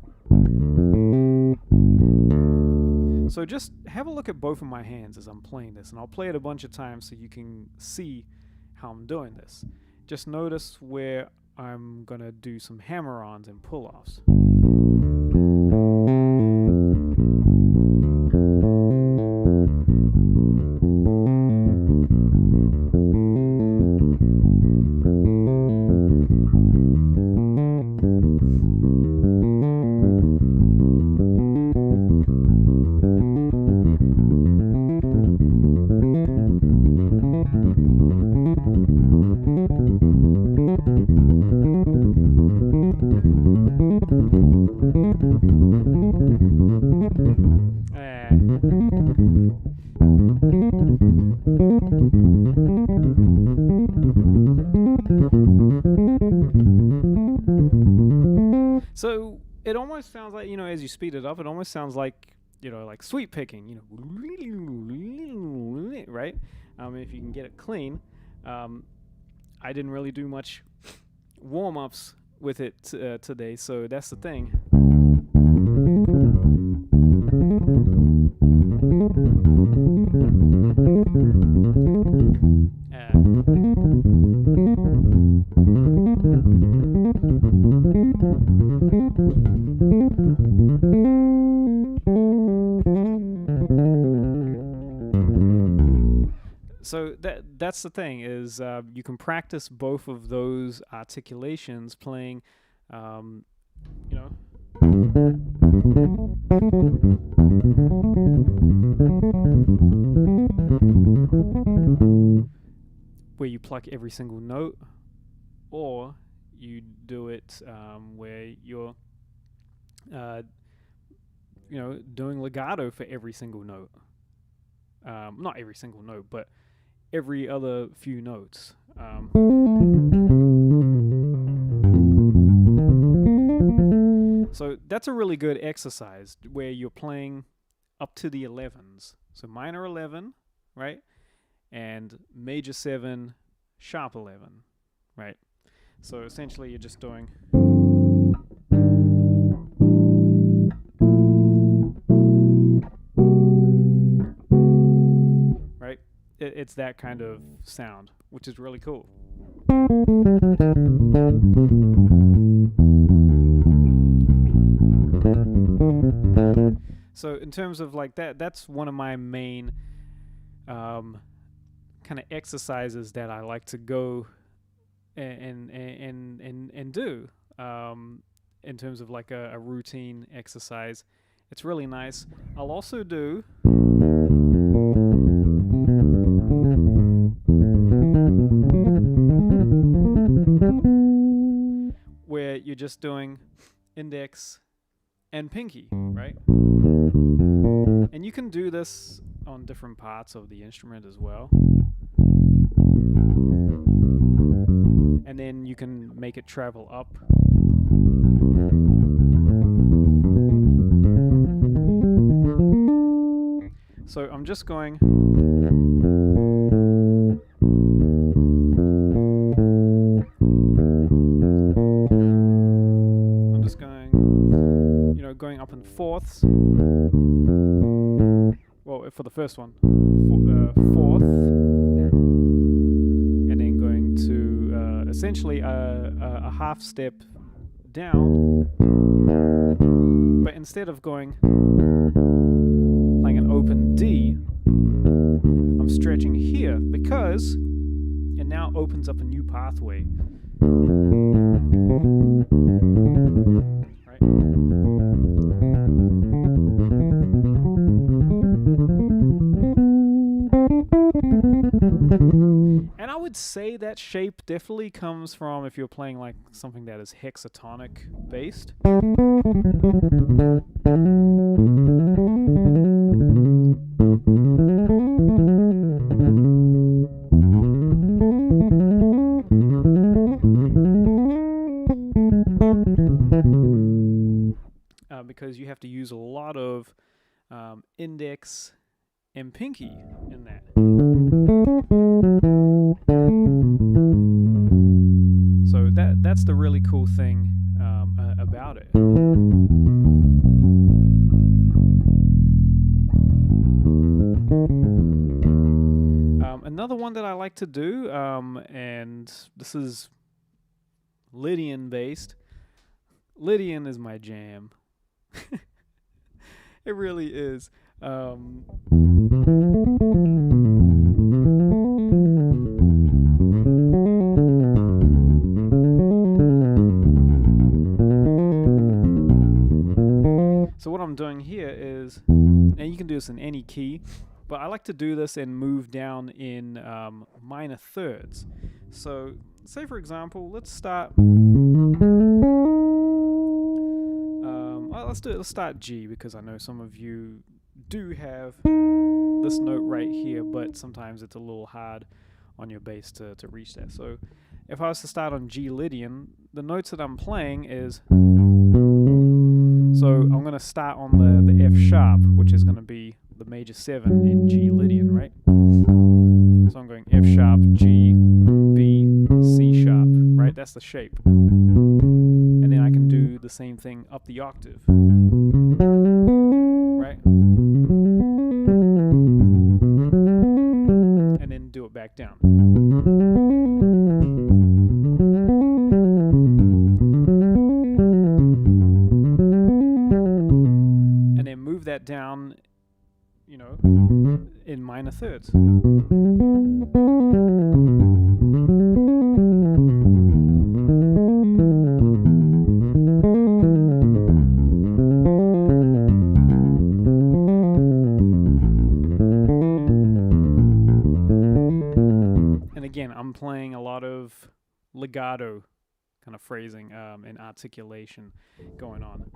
So just have a look at both of my hands as I'm playing this, and I'll play it a bunch of times so you can see how I'm doing this. Just notice where I'm gonna do some hammer-ons and pull-offs. So it almost sounds like, as you speed it up, it almost sounds like, like sweep picking, right? If you can get it clean. I didn't really do much warm-ups with it today, so that's the thing. So that's the thing is you can practice both of those articulations playing, where you pluck every single note, or you do it where you're doing legato for every single note. Not every single note, but every other few notes. So that's a really good exercise where you're playing up to the 11s. So minor 11, right? And major 7, sharp 11, right? So essentially you're just doing... right? It's that kind of sound, which is really cool. So in terms of like that's one of my main kind of exercises that I like to go and do in terms of like a routine exercise. It's really nice. I'll also do where you're just doing index and pinky, right? And you can do this on different parts of the instrument as well. And then you can make it travel up. So I'm just going... going up in fourths. Well, for the first one, fourth, and then going to essentially a half step down, but instead of playing an open D, I'm stretching here because it now opens up a new pathway. Right? And I would say that shape definitely comes from if you're playing like something that is hexatonic based. Because you have to use a lot of index and pinky in that. So that's the really cool thing about it. Another one that I like to do, and this is Lydian based. Lydian is my jam. It really is. So what I'm doing here is, and you can do this in any key, but I like to do this and move down in minor thirds. So say for example, let's start. Let's start G, because I know some of you do have this note right here, but sometimes it's a little hard on your bass to reach that. So if I was to start on G Lydian, the notes that I'm playing is, so I'm going to start on the F sharp, which is going to be the major 7 in G Lydian, right? So I'm going F sharp, G, B, C sharp, right? That's the shape. And then I can do the same thing up the octave, right? And then do it back down. And then move that down, you know, in minor thirds. Again, I'm playing a lot of legato kind of phrasing and articulation going on.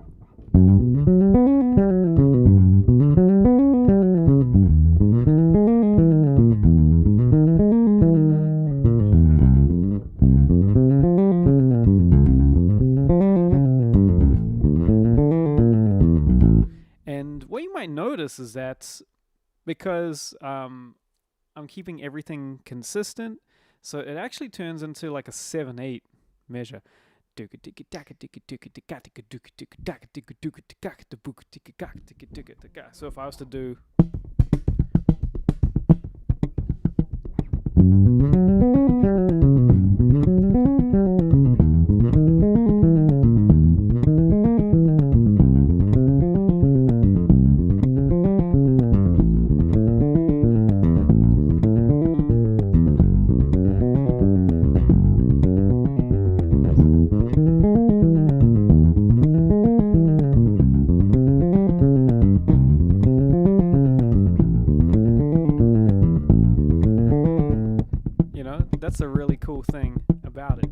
And what you might notice is that because I'm keeping everything consistent, so it actually turns into like a 7/8 measure. So if I was to do, that's a really cool thing about it.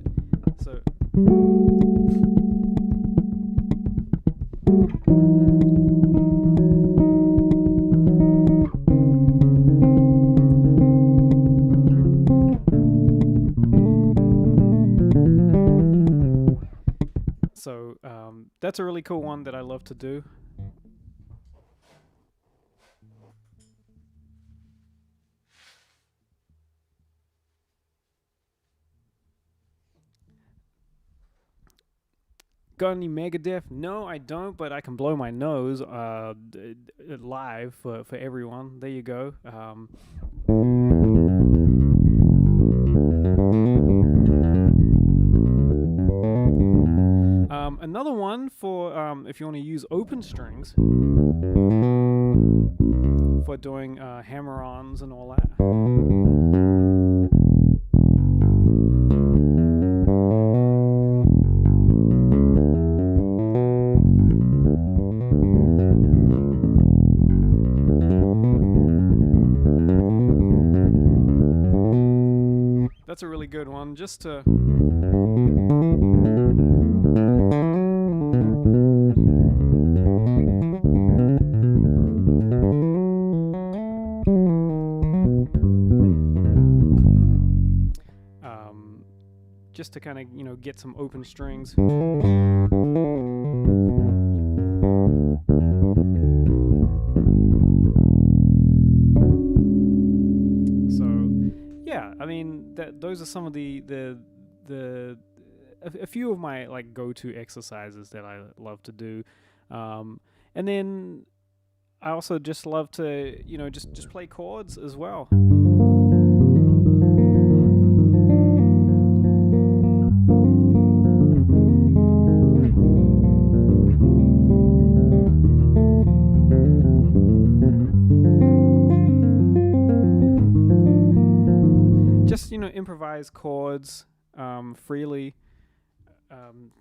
So that's a really cool one that I love to do. Got any Megadeth? No, I don't, but I can blow my nose live for everyone. There you go. Another one for if you want to use open strings for doing hammer-ons and all that. That's a really good one, just to... just to kind of, you know, get some open strings. Yeah, I mean, those are some of a few of my like go-to exercises that I love to do, and then I also just love to, you know, just play chords as well. Just, you know, improvise chords freely.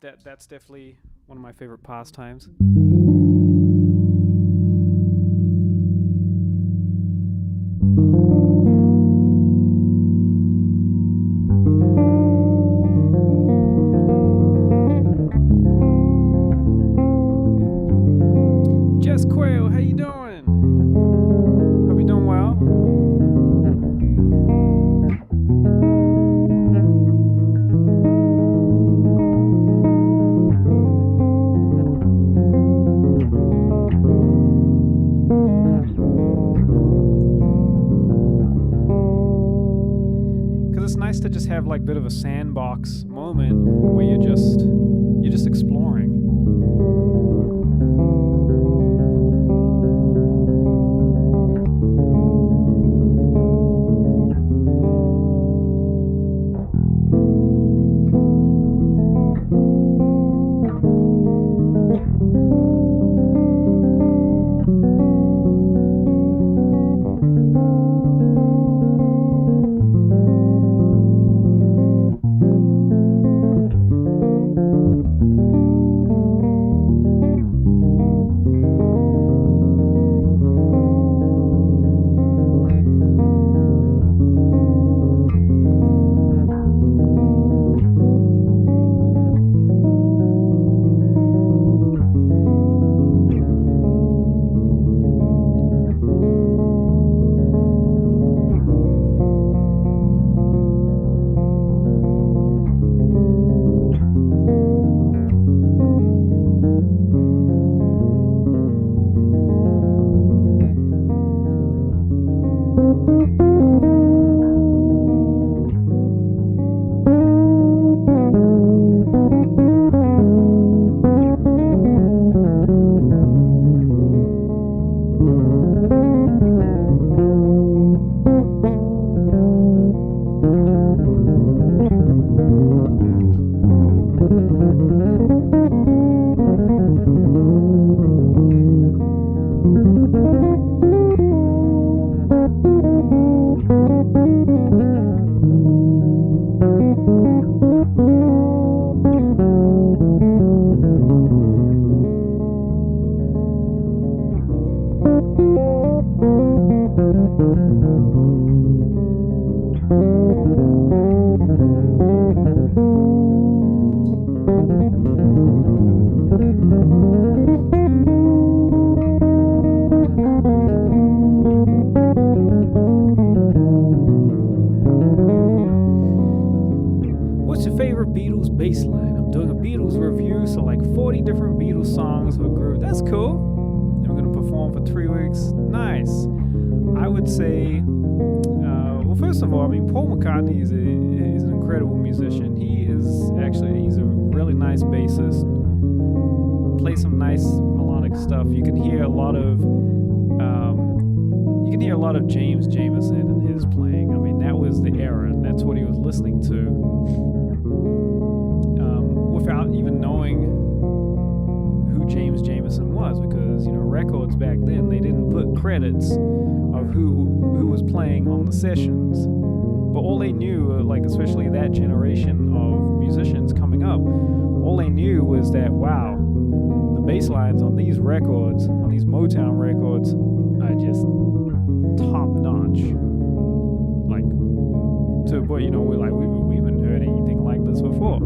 That's definitely one of my favorite pastimes. Jess Quayle, how you doing? Hope you're doing well. It's nice to just have like a bit of a sandbox moment where you're just exploring. What's your favorite Beatles bass line? I'm doing a Beatles review, so like 40 different Beatles songs with groove. That's cool. And we're going to perform for 3 weeks. Nice. I would say, well, first of all, I mean, Paul McCartney is an incredible musician. He's a really nice bassist. Plays some nice melodic stuff. You can hear a lot of James Jamerson in his playing. I mean, that was the era, and that's what he was listening to. Without even knowing who James Jamerson was, because records back then, they didn't put credits of who was playing on the sessions, but all they knew, like especially that generation of musicians coming up, all they knew was that, wow, the bass lines on these records, on these Motown records, are just top notch. Like, to what we haven't heard anything like this before.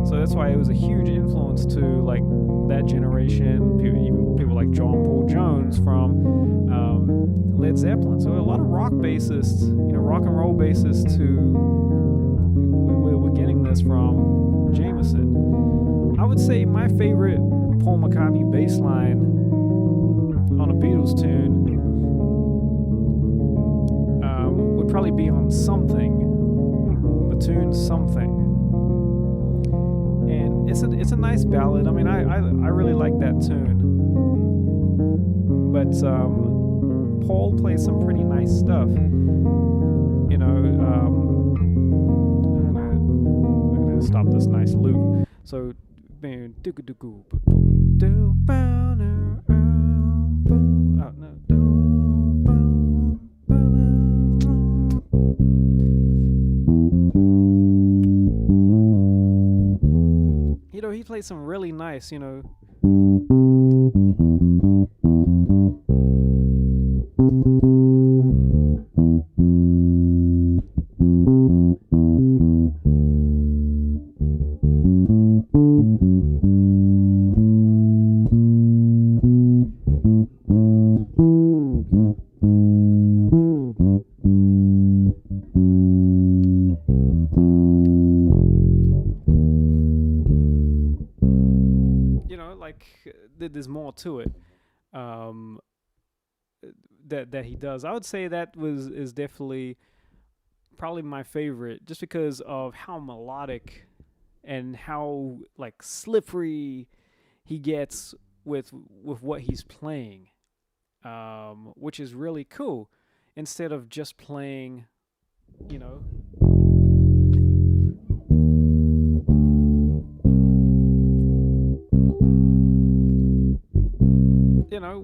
So that's why it was a huge influence to like that generation, even people like John Paul Jones from Led Zeppelin. So a lot of rock bassists, rock and roll bassists we're getting this from Jamerson. I would say my favorite Paul McCartney bass line on a Beatles tune would probably be on Something, the tune Something. And it's a nice ballad. I mean, I really like that tune. But Paul plays some pretty nice stuff. I'm gonna stop this nice loop. So, he plays some really nice, there's more to it that he does. I would say that is definitely probably my favorite, just because of how melodic and how like slippery he gets with what he's playing, which is really cool. Instead of just playing,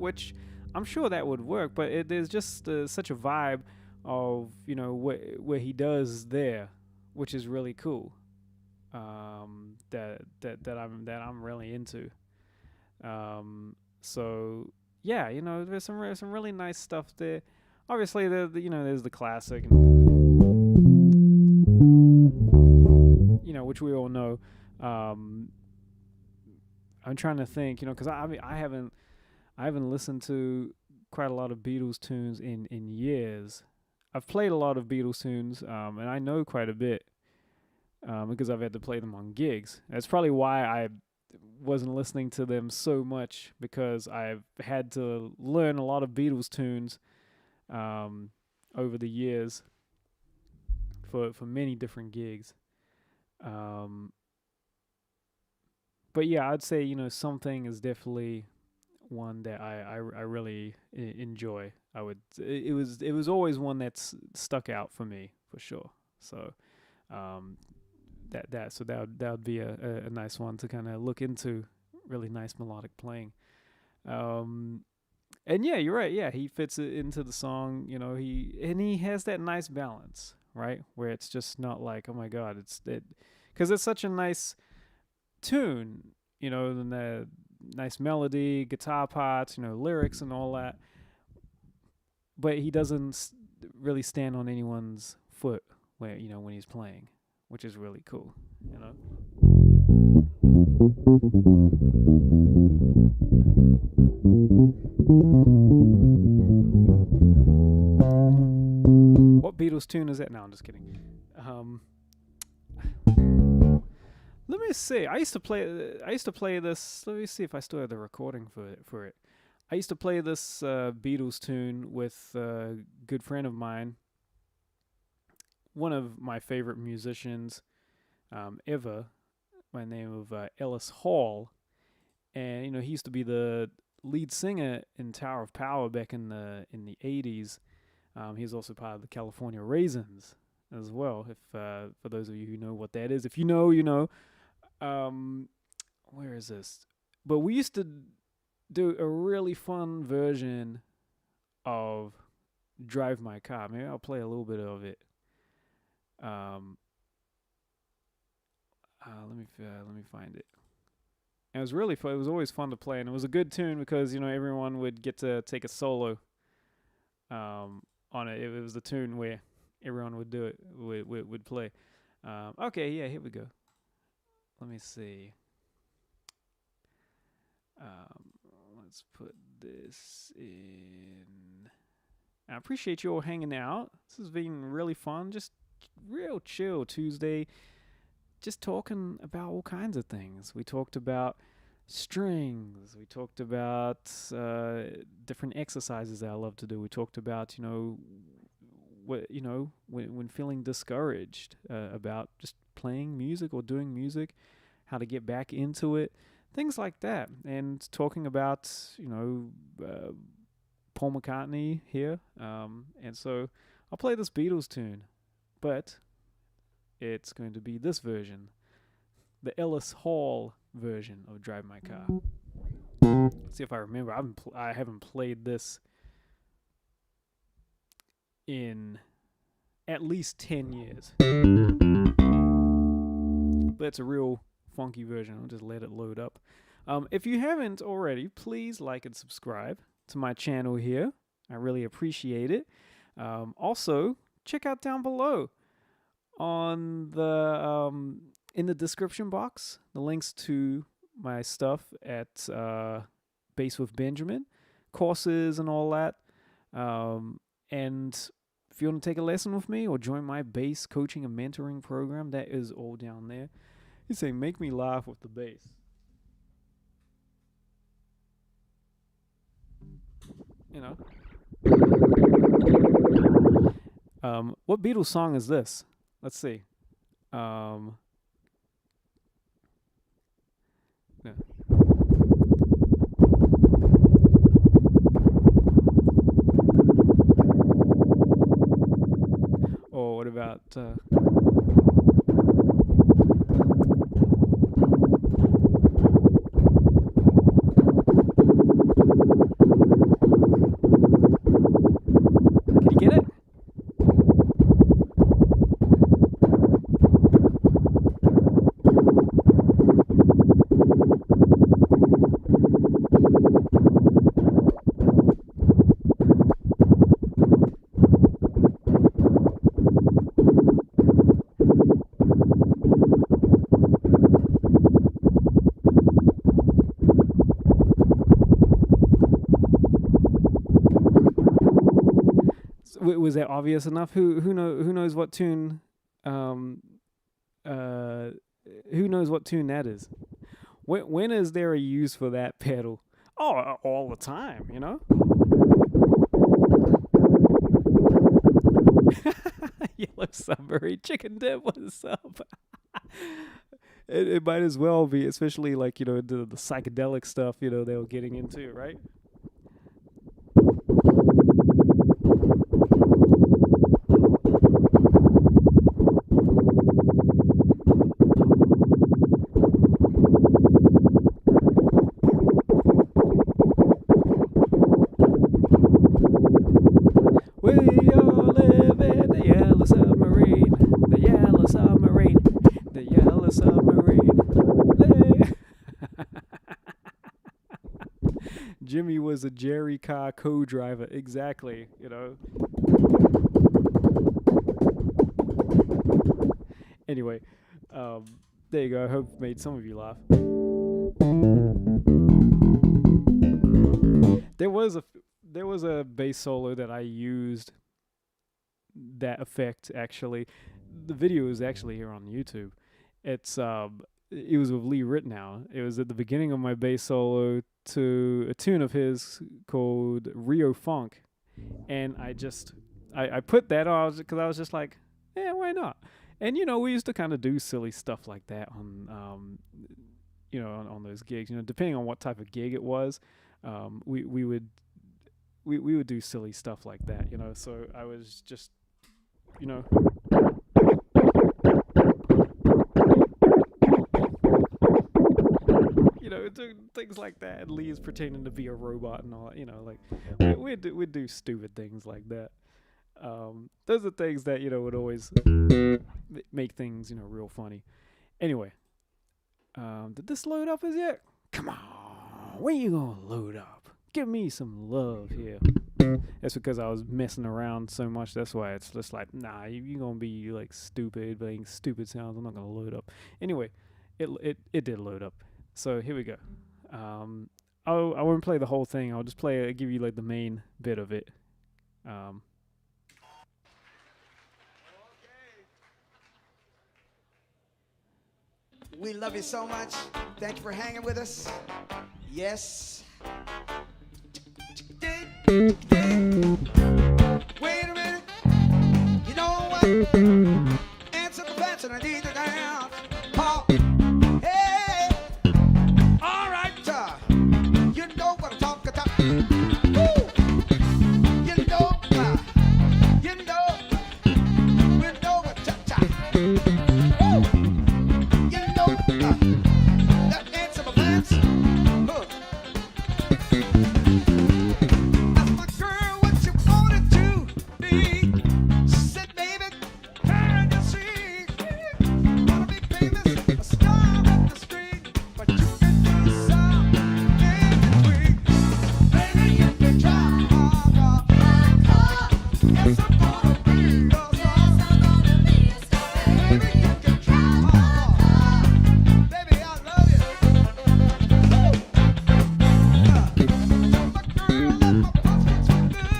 which I'm sure that would work, but there's just such a vibe of where he does there, which is really cool. That I'm really into. So yeah, there's some really nice stuff there. Obviously, there's the classic, which we all know. I'm trying to think, because I haven't listened to quite a lot of Beatles tunes in years. I've played a lot of Beatles tunes, and I know quite a bit because I've had to play them on gigs. That's probably why I wasn't listening to them so much, because I've had to learn a lot of Beatles tunes over the years for many different gigs. But yeah, I'd say Something is definitely one that I really enjoy. It was always one that's stuck out for me for sure. So that would be a nice one to kind of look into. Really nice melodic playing. And yeah, you're right. Yeah, he fits it into the song. He has that nice balance, right? Where it's just not like, oh my God, because it's such a nice tune. And the nice melody, guitar parts, lyrics and all that. But he doesn't really stand on anyone's foot when he's playing, which is really cool, What Beatles tune is that? No, I'm just kidding. Let me see. I used to play this. Let me see if I still have the recording for it. I used to play this Beatles tune with a good friend of mine, one of my favorite musicians ever, by the name of Ellis Hall. And he used to be the lead singer in Tower of Power back in the 80s. He was also part of the California Raisins as well. If for those of you who know what that is, if you know, you know. Where is this? But we used to do a really fun version of Drive My Car. Maybe I'll play a little bit of it. Let me find it. And it was really fun. It was always fun to play, and it was a good tune because everyone would get to take a solo on it. It was the tune where everyone would do it, would play. Okay, yeah, here we go. Let me see. Let's put this in. I appreciate you all hanging out. This has been really fun. Just real chill Tuesday. Just talking about all kinds of things. We talked about strings. We talked about different exercises that I love to do. We talked about, when feeling discouraged about just playing music or doing music, how to get back into it, things like that. And talking about, Paul McCartney here. And so I'll play this Beatles tune, but it's going to be this version, the Ellis Hall version of Drive My Car. Let's see if I remember. I haven't played this in at least 10 years. But it's a real funky version. I'll just let it load up. If you haven't already, please like and subscribe to my channel here. I really appreciate it. Also, check out down below on the in the description box the links to my stuff at Bass with Benjamin, courses and all that. And if you want to take a lesson with me or join my bass coaching and mentoring program, that is all down there. You say, make me laugh with the bass. What Beatles song is this? Let's see. No. Or what about can you get it? Was that obvious enough? Who knows what tune? Who knows what tune that is? When is there a use for that pedal? Oh, all the time, Yellow Submarine, Chicken Dip, what's up? It might as well be, especially like the psychedelic stuff they were getting into, right? Jimmy was a Jerry car co-driver, exactly, Anyway, there you go. I hope it made some of you laugh. There was a bass solo that I used that effect, actually. The video is actually here on YouTube. It was with Lee Ritenow. It was at the beginning of my bass solo to a tune of his called Rio Funk. And I put that on because I was just like, yeah, why not? And, we used to kind of do silly stuff like that on, on those gigs. Depending on what type of gig it was, we would do silly stuff like that, So I was just, things like that. And Lee's pretending to be a robot and all. You know, like we do stupid things like that. Those are things that would always make things real funny. Anyway, did this load up as yet? Come on, when you gonna load up? Give me some love here. That's because I was messing around so much. That's why it's just like, nah, you're gonna be like stupid, playing stupid sounds. I'm not gonna load up. Anyway, it did load up. So here we go. I won't play the whole thing. I'll just give you like the main bit of it. We love you so much. Thank you for hanging with us. Yes. Wait a minute. You know what? Answer the fence and I need to dance. Oh. Hey. All right. You know what I'm talking about. Woo. You know what cha-cha. Woo. That answer the fence. Ask my girl what she wanted to be. She said, baby, can't you see? Wanna be famous, a star in the street, but you can do something in between. Baby, you can try harder. Yes, I'm gonna be a star. Baby, you can try harder. Baby, I love you. My girl and my pockets were good.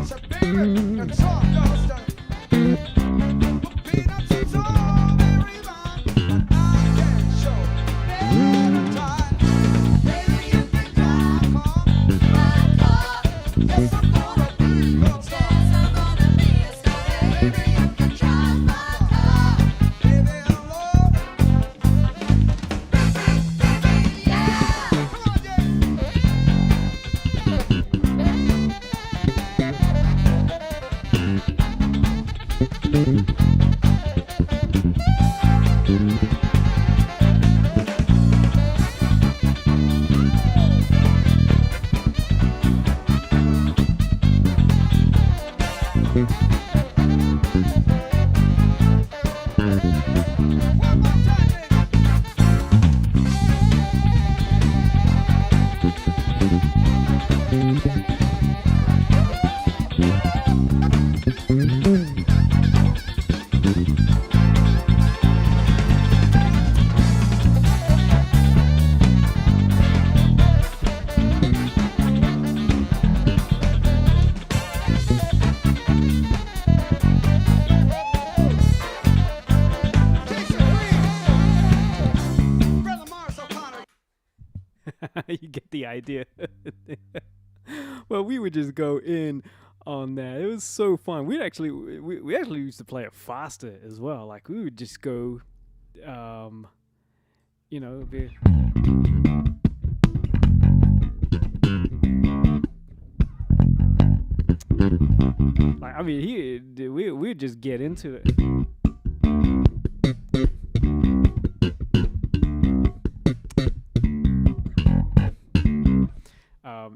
So baby, and talk goes done. But peanuts and strawberry wine, and I can show better time. Baby, you can drive car. Yes, I'm gonna be a star. Baby, you can drive my car. Baby, I love you. Come on, Jay. One more time, baby. Jason Reeves. Brother Morris O'Connor. You get the idea. Well, we would just go in on that. It was so fun. We actually used to play it faster as well. Like we would just go, be, like I mean, we'd just get into it.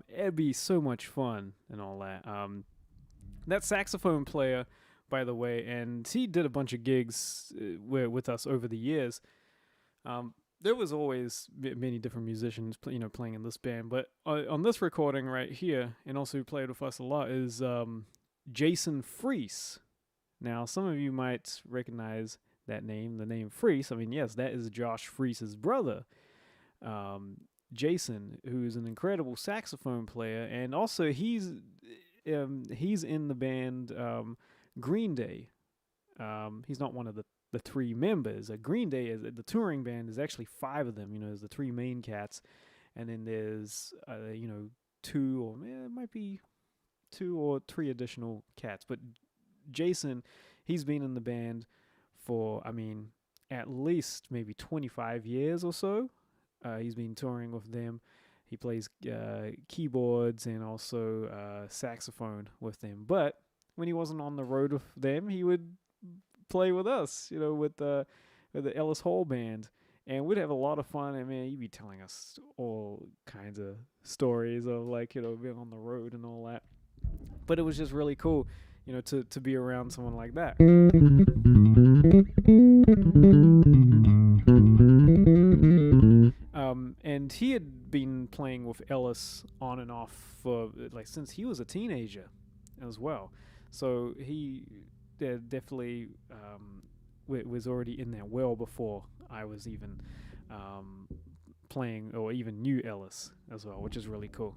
It'd be so much fun and all that. That saxophone player, by the way, and he did a bunch of gigs with us over the years. There was always many different musicians, playing in this band. But on this recording right here, and also who played with us a lot, is Jason Freese. Now, some of you might recognize that name, the name Freese. I mean, yes, that is Josh Freese's brother. Jason, who's an incredible saxophone player, and also he's in the band Green Day. He's not one of the three members. Green Day is the touring band. Is actually 5 of them. There's the 3 main cats, and then there's 2 or it might be 2 or 3 additional cats. But Jason, he's been in the band for at least maybe 25 years or so. He's been touring with them. He plays keyboards and also saxophone with them. But when he wasn't on the road with them, he would play with us, with the Ellis Hall band. and we'd have a lot of fun. And man, you'd be telling us all kinds of stories of like, you know, being on the road and all that. But it was just really cool, you know, to be around someone like that. And he had been playing with Ellis on and off for like since he was a teenager as well. So he definitely was already in there well before I was even playing or even knew Ellis as well, which is really cool.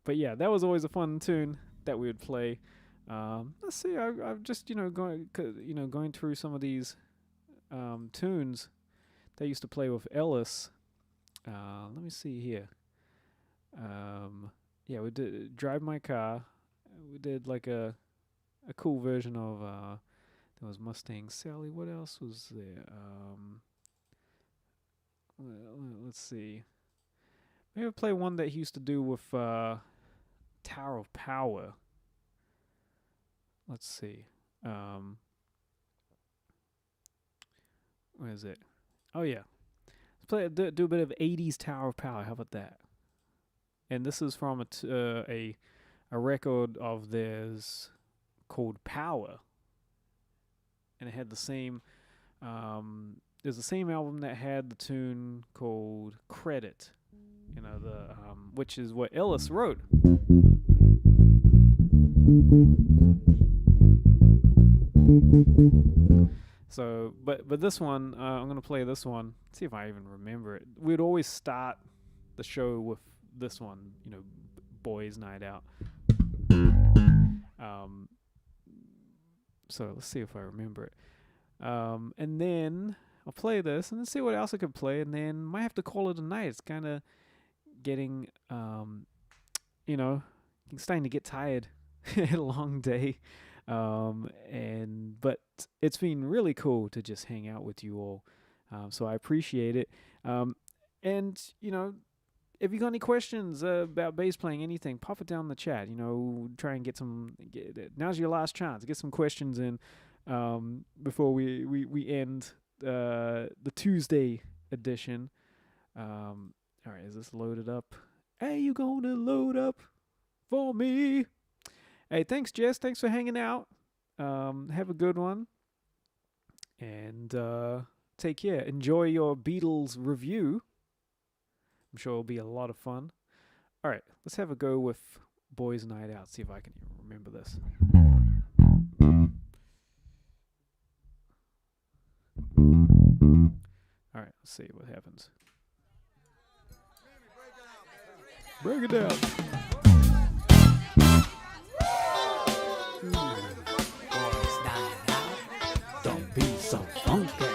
But yeah, that was always a fun tune that we would play. Let's see, I've just going through some of these tunes that I used to play with Ellis. Let me see here. Yeah, we did Drive My Car. We did like a cool version of there was Mustang Sally. What else was there? Let's see. Maybe I'll play one that he used to do with Tower of Power. Let's see. Where is it? Oh yeah. Let's do a bit of 80s Tower of Power. How about that? And this is from a record of theirs called Power. And it had the same there's the same album that had the tune called Credit. You know, the which is what Ellis wrote. So, but this one, I'm gonna play this one. See if I even remember it. We'd always start the show with this one, you know, Boys Night Out. So let's see if I remember it. And then I'll play this and then see what else I could play, and then might have to call it a night. It's kind of getting, you know, starting to get tired. A long day. But it's been really cool to just hang out with you all. So I appreciate it. And, you know, if you got any questions about bass playing, anything, pop it down in the chat. You know, try and now's your last chance. Get some questions in before we end the Tuesday edition. All right, is this loaded up? Hey, you gonna load up for me? Hey, thanks, Jess. Thanks for hanging out. Have a good one. And take care. Enjoy your Beatles review. I'm sure it'll be a lot of fun. All right, let's have a go with Boys Night Out. See if I can remember this. All right, let's see what happens. Break it down. Don't be so funky.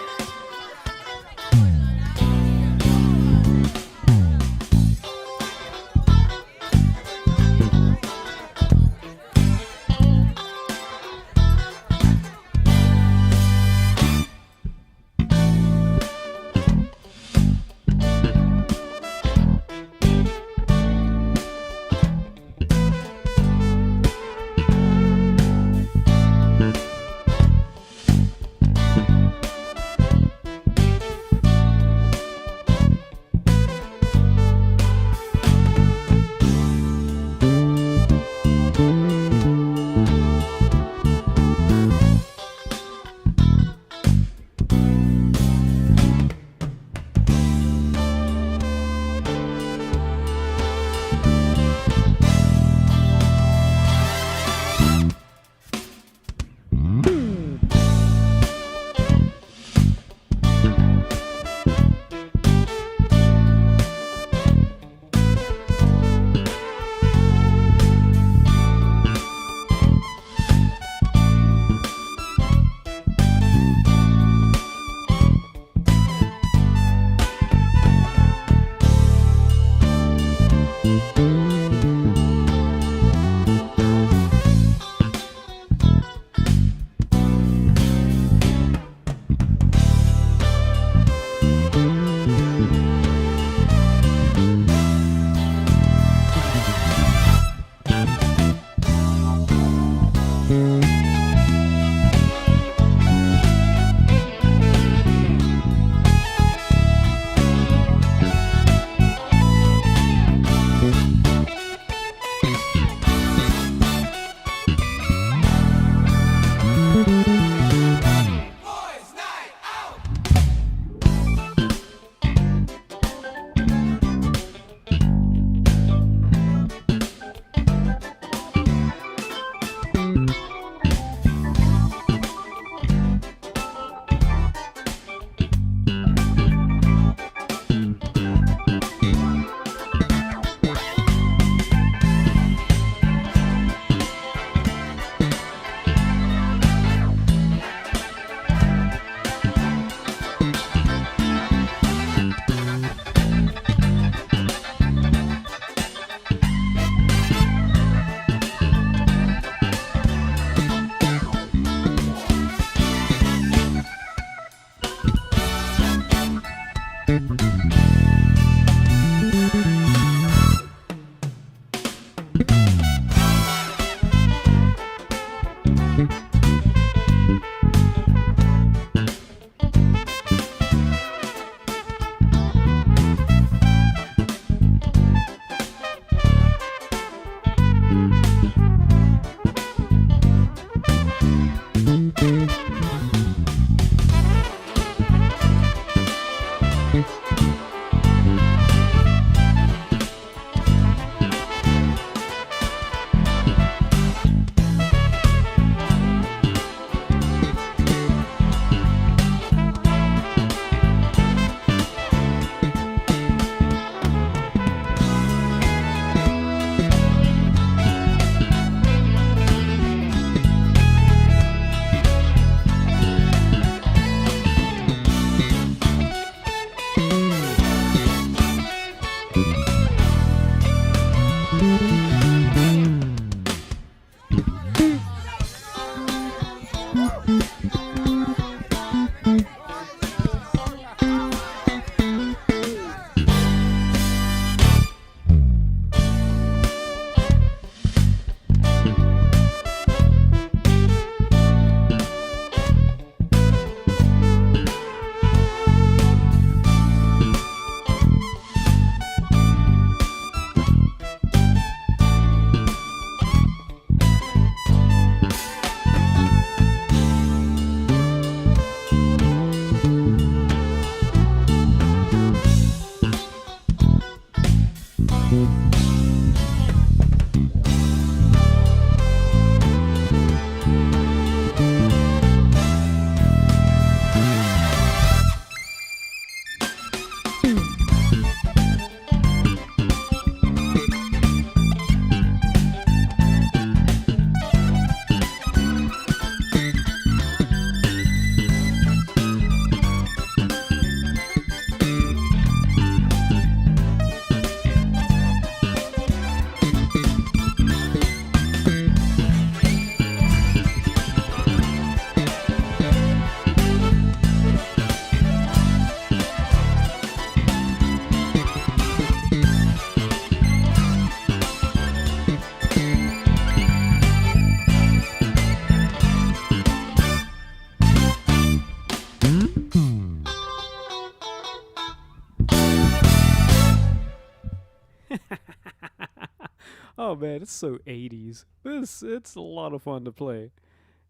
Oh man, it's so 80s. It's a lot of fun to play,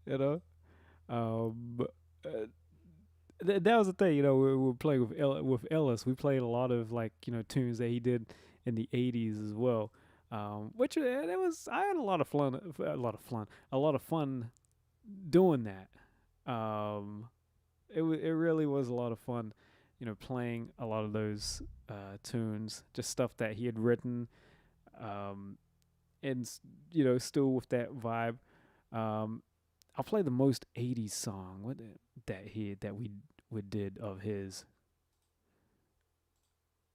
you know. Um, uh, that was the thing, you know. We were playing with Ellis. We played a lot of like tunes that he did in the 80s as well. Which it was. I had a lot of fun. A lot of fun doing that. It really was a lot of fun, playing a lot of those tunes, just stuff that he had written. And still with that vibe. I'll play the most 80s song that we did of his.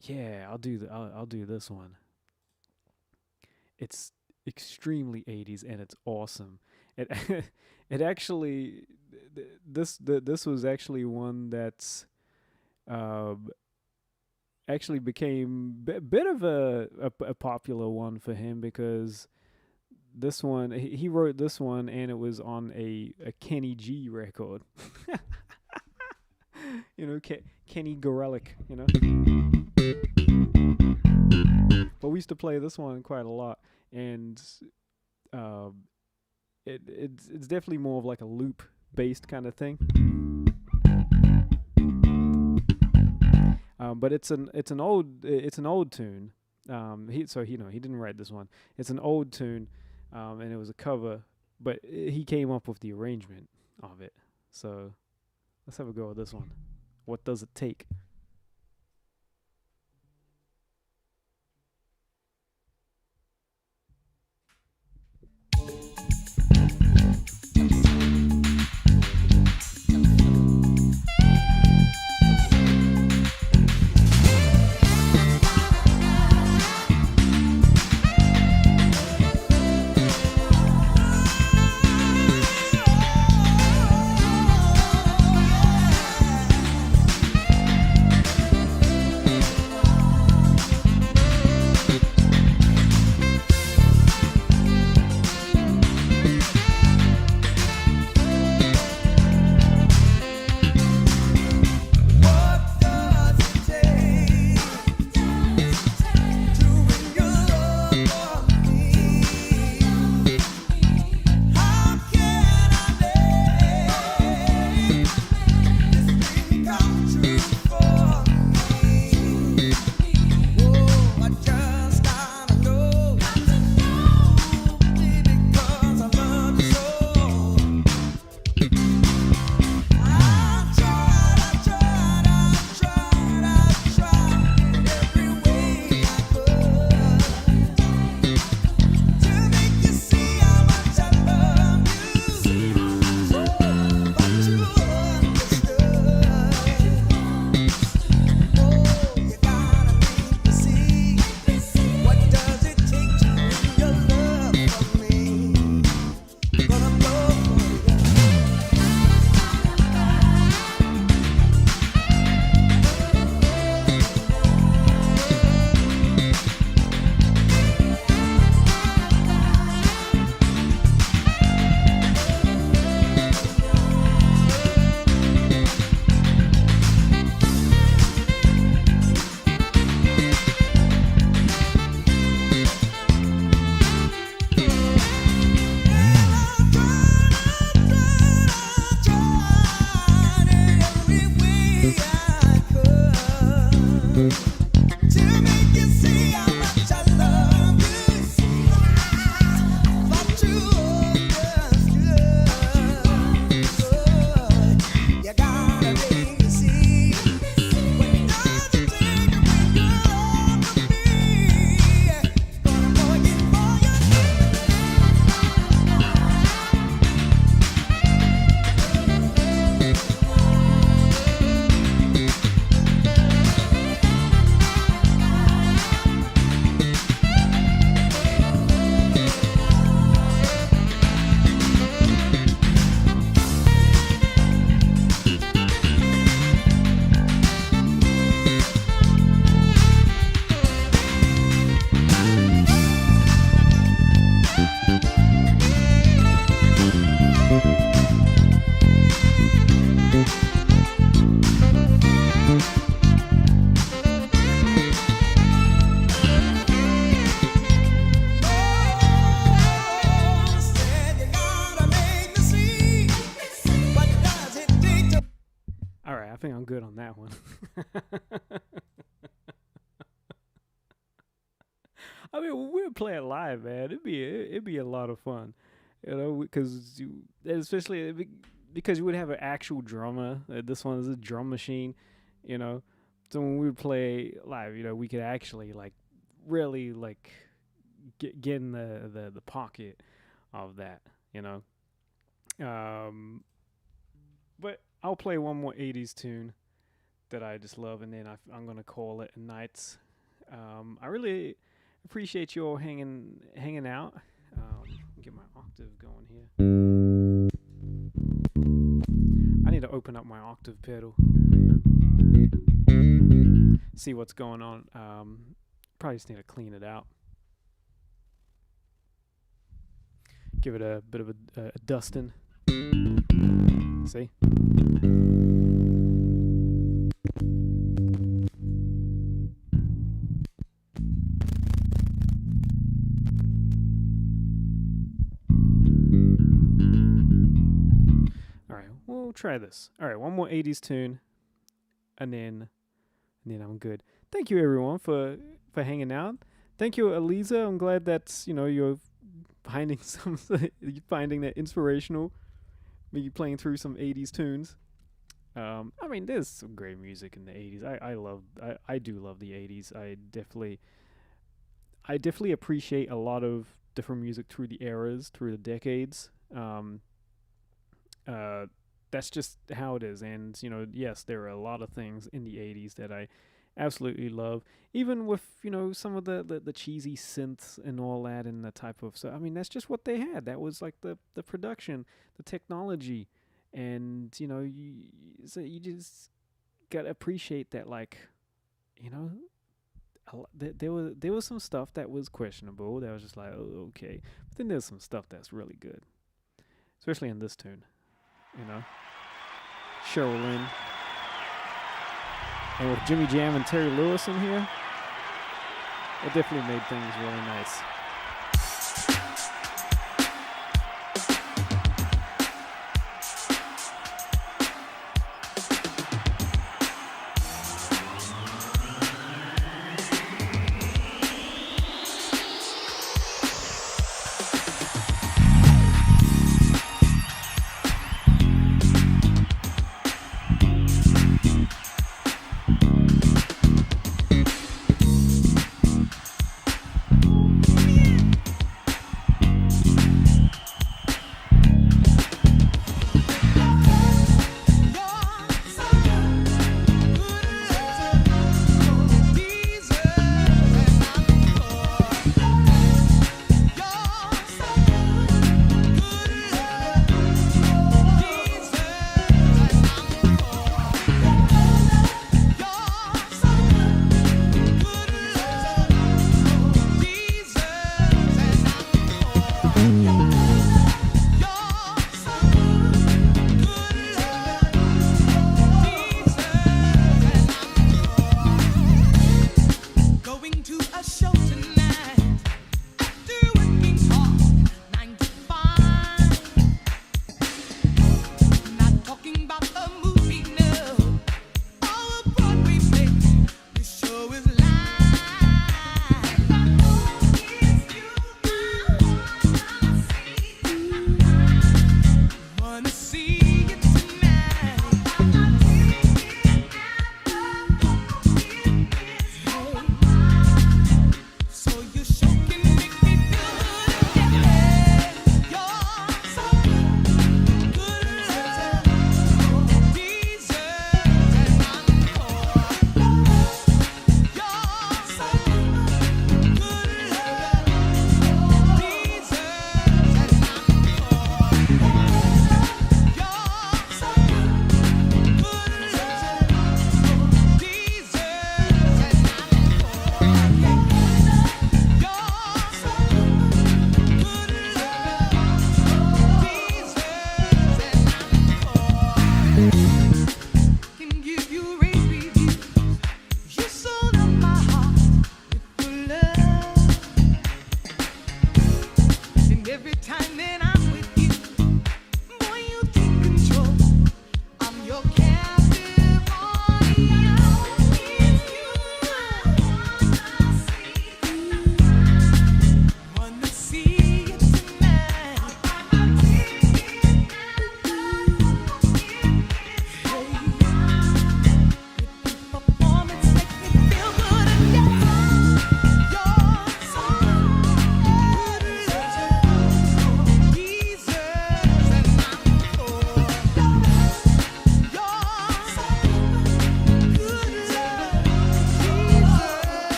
Yeah, I'll do this one. It's extremely 80s and it's awesome. It it actually this was actually one that's actually became a bit of a popular one for him, because this one he wrote this one and it was on a Kenny G record. Kenny Gorelick, but we used to play this one quite a lot, and it's definitely more of like a loop based kind of thing. But it's an old tune. He didn't write this one. It's an old tune, and it was a cover, but he came up with the arrangement of it. So let's have a go with this one. What does it take? that one. I mean, we'll play it live, man. It'd be a lot of fun, because especially because you would have an actual drummer. This one is a drum machine, you know. So when we would play live, we could actually like really like get in the pocket of that, But I'll play one more 80s tune that I just love, and then I'm gonna call it nights. I really appreciate you all hanging out. Get my octave going here. I need to open up my octave pedal. See what's going on. Probably just need to clean it out. Give it a bit of a dusting. See? Alright, we'll try this. Alright, one more 80s tune, and then I'm good. Thank you everyone for hanging out. Thank you, Eliza. I'm glad that's you're finding finding that inspirational. Me playing through some 80s tunes. I mean, there's some great music in the 80s. I do love the 80s. I definitely appreciate a lot of different music through the eras, through the decades. That's just how it is. And yes, there are a lot of things in the 80s that I absolutely love, even with some of the cheesy synths and all that, and the type of I mean, that's just what they had. That was like the production, the technology, and so you just gotta appreciate that. Like there was some stuff that was questionable, that was just like, oh, okay, but then there's some stuff that's really good, especially in this tune. Cheryl Lynn. And with Jimmy Jam and Terry Lewis in here, it definitely made things really nice.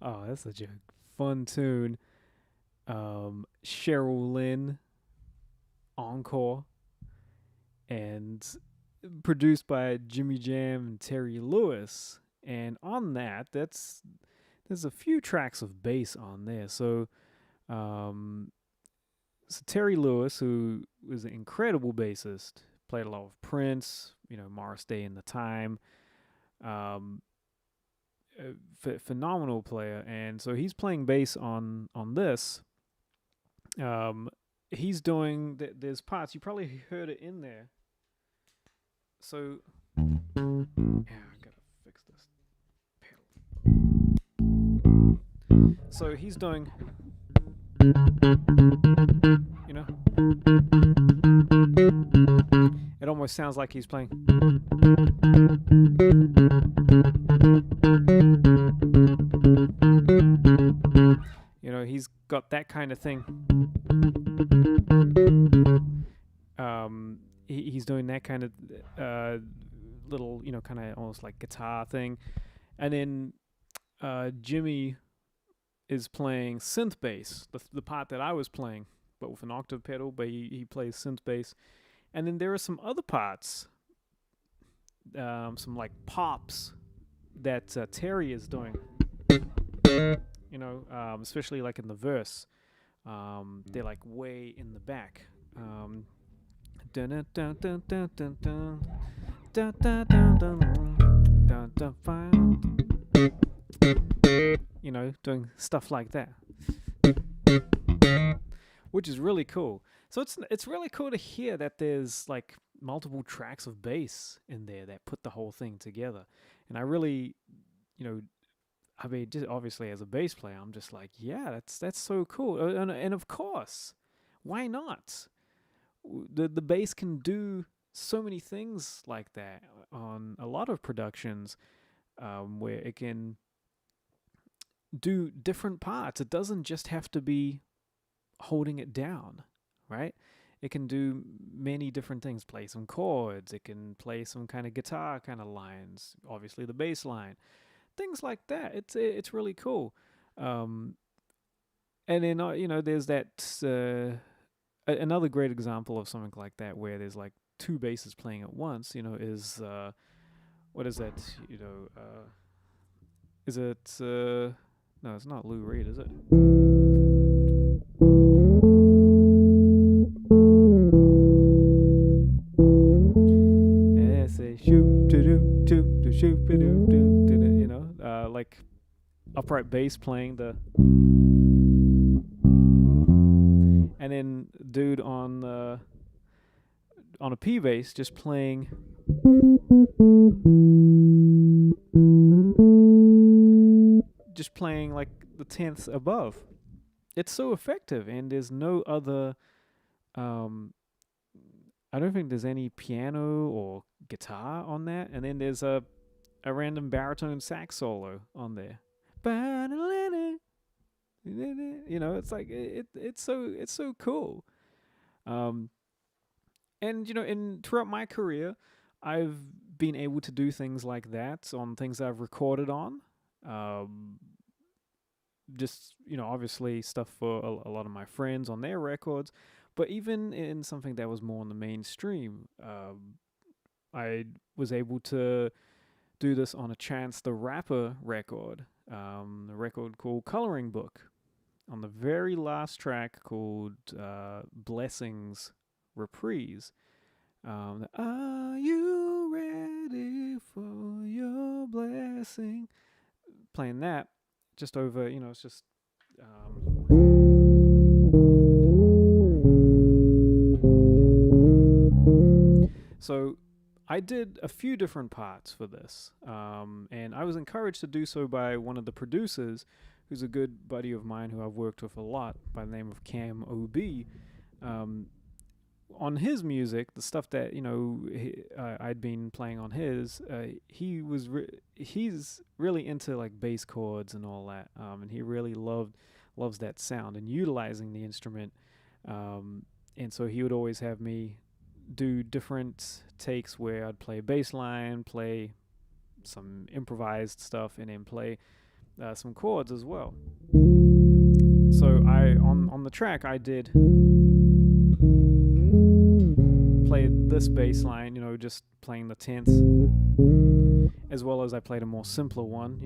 Oh, that's such a fun tune. Cheryl Lynn, Encore, and produced by Jimmy Jam and Terry Lewis. And on that, there's a few tracks of bass on there. Um, so Terry Lewis, who was an incredible bassist, played a lot of Prince, Morris Day in the Time. Um, Phenomenal player, and so he's playing bass on this. He's doing there's parts you probably heard it in there. So yeah, I gotta fix this pedal. So he's doing, you know, it almost sounds like he's playing. He's got that kind of thing. He's doing that kind of little, kind of almost like guitar thing. And then Jimmy is playing synth bass, the part that I was playing, but with an octave pedal, but he plays synth bass. And then there are some other parts, some like pops that Terry is doing, especially like in the verse. They're like way in the back. Doing stuff like that, which is really cool. So it's really cool to hear that there's like multiple tracks of bass in there that put the whole thing together. And I really, just obviously as a bass player, I'm just like, yeah, that's so cool. And of course, why not? The bass can do so many things like that on a lot of productions, where it can do different parts. It doesn't just have to be holding it down, right? It can do many different things. Play some chords. It can play some kind of guitar kind of lines. Obviously, the bass line, things like that. It's really cool. And then there's that another great example of something like that where there's like two basses playing at once. Is what is that? Is it? No, it's not Lou Reed, is it? And it's a shoot to do to shoot to do, like upright bass playing the, and then dude on a P bass just playing like the tenths above. It's so effective, and there's no other. I don't think there's any piano or guitar on that, and then there's a random baritone sax solo on there. It's like it's so cool. And throughout my career, I've been able to do things like that on things I've recorded on. Just obviously stuff for a lot of my friends on their records, but even in something that was more on the mainstream, I was able to do this on a Chance the Rapper record, the record called Coloring Book. On the very last track called Blessings Reprise. Are you ready for your blessing? Playing that just over, it's just. So I did a few different parts for this, and I was encouraged to do so by one of the producers, who's a good buddy of mine who I've worked with a lot, by the name of Cam O.B. On his music, the stuff that I'd been playing on his, he's really into like bass chords and all that, and he really loves that sound and utilizing the instrument, and so he would always have me do different takes where I'd play bass line, play some improvised stuff and then play some chords as well. So on the track I did play this bass line, just playing the tenths, as well as I played a more simpler one,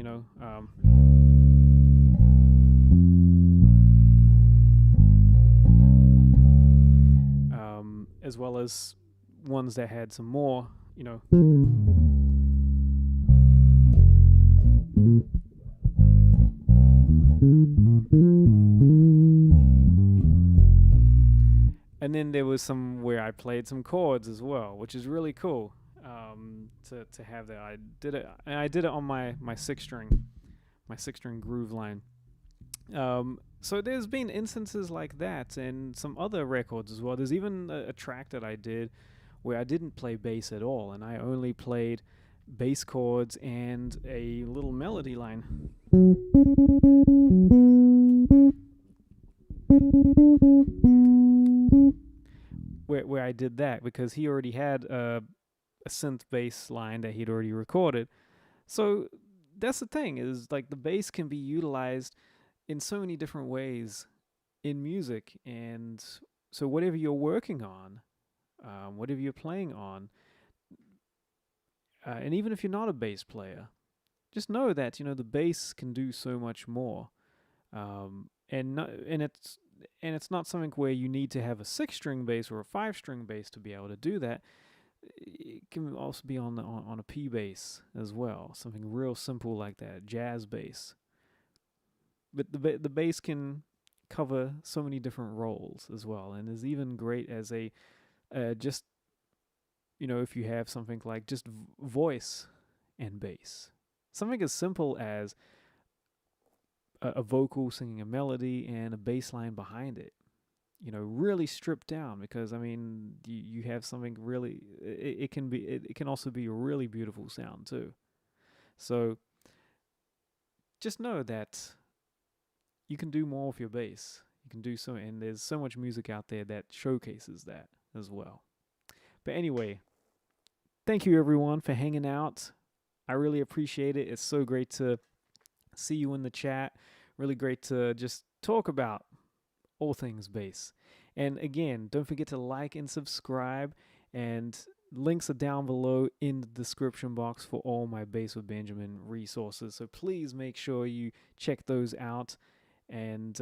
as well as ones that had some more, and then there was some where I played some chords as well, which is really cool to have that. I did it on my 6-string groove line. So there's been instances like that and some other records as well. There's even a track that I did where I didn't play bass at all, and I only played bass chords and a little melody line. Where I did that because he already had a synth bass line that he'd already recorded. So that's the thing, is like the bass can be utilized in so many different ways in music. And so whatever you're working on, whatever you're playing on, and even if you're not a bass player, just know that the bass can do so much more, and it's not something where you need to have a 6-string bass or a 5-string bass to be able to do that. It can also be on a P bass as well, something real simple like that, jazz bass. But the bass can cover so many different roles as well, and is even great as a just if you have something like just voice and bass, something as simple as a vocal singing a melody and a bass line behind it, really stripped down, because you have something really, it can also be a really beautiful sound too. So just know that you can do more with your bass. You can do so, and there's so much music out there that showcases that as well. But anyway, thank you everyone for hanging out. I really appreciate it. It's so great to see you in the chat. Really great to just talk about all things bass. And again, don't forget to like and subscribe, and links are down below in the description box for all my Bass with Benjamin resources. So please make sure you check those out, and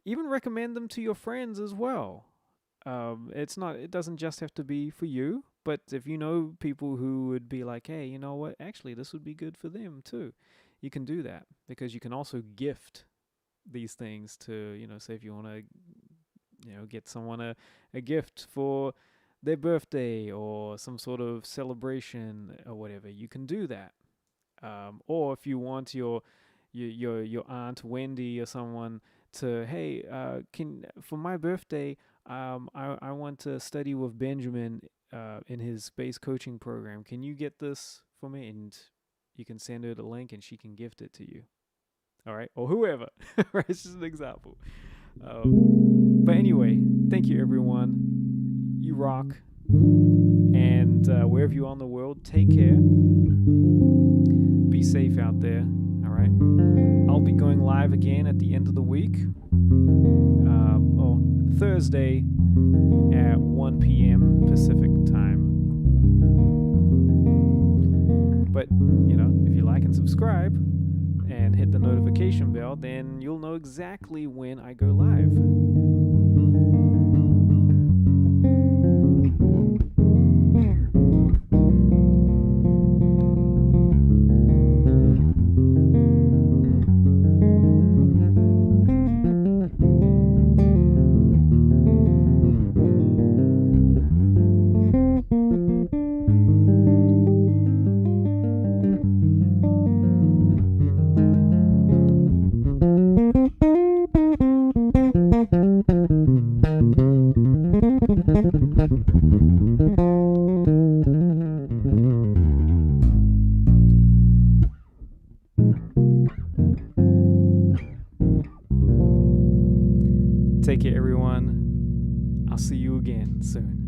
even recommend them to your friends as well. It doesn't just have to be for you, but if you know people who would be like, hey, you know what, actually this would be good for them too, you can do that, because you can also gift these things to, say if you want to, get someone a gift for their birthday or some sort of celebration or whatever, you can do that. Or if you want your aunt Wendy or someone to, hey, for my birthday, I want to study with Benjamin in his bass coaching program. Can you get this for me? And you can send her the link and she can gift it to you. All right, or whoever. Right, it's just an example. But anyway, thank you everyone. You rock. And wherever you are in the world, take care. Be safe out there. All right. I'll be going live again at the end of the week. Thursday at 1 p.m. Pacific time. But, if you like and subscribe and hit the notification bell, then you'll know exactly when I go live. Take care, everyone. I'll see you again soon.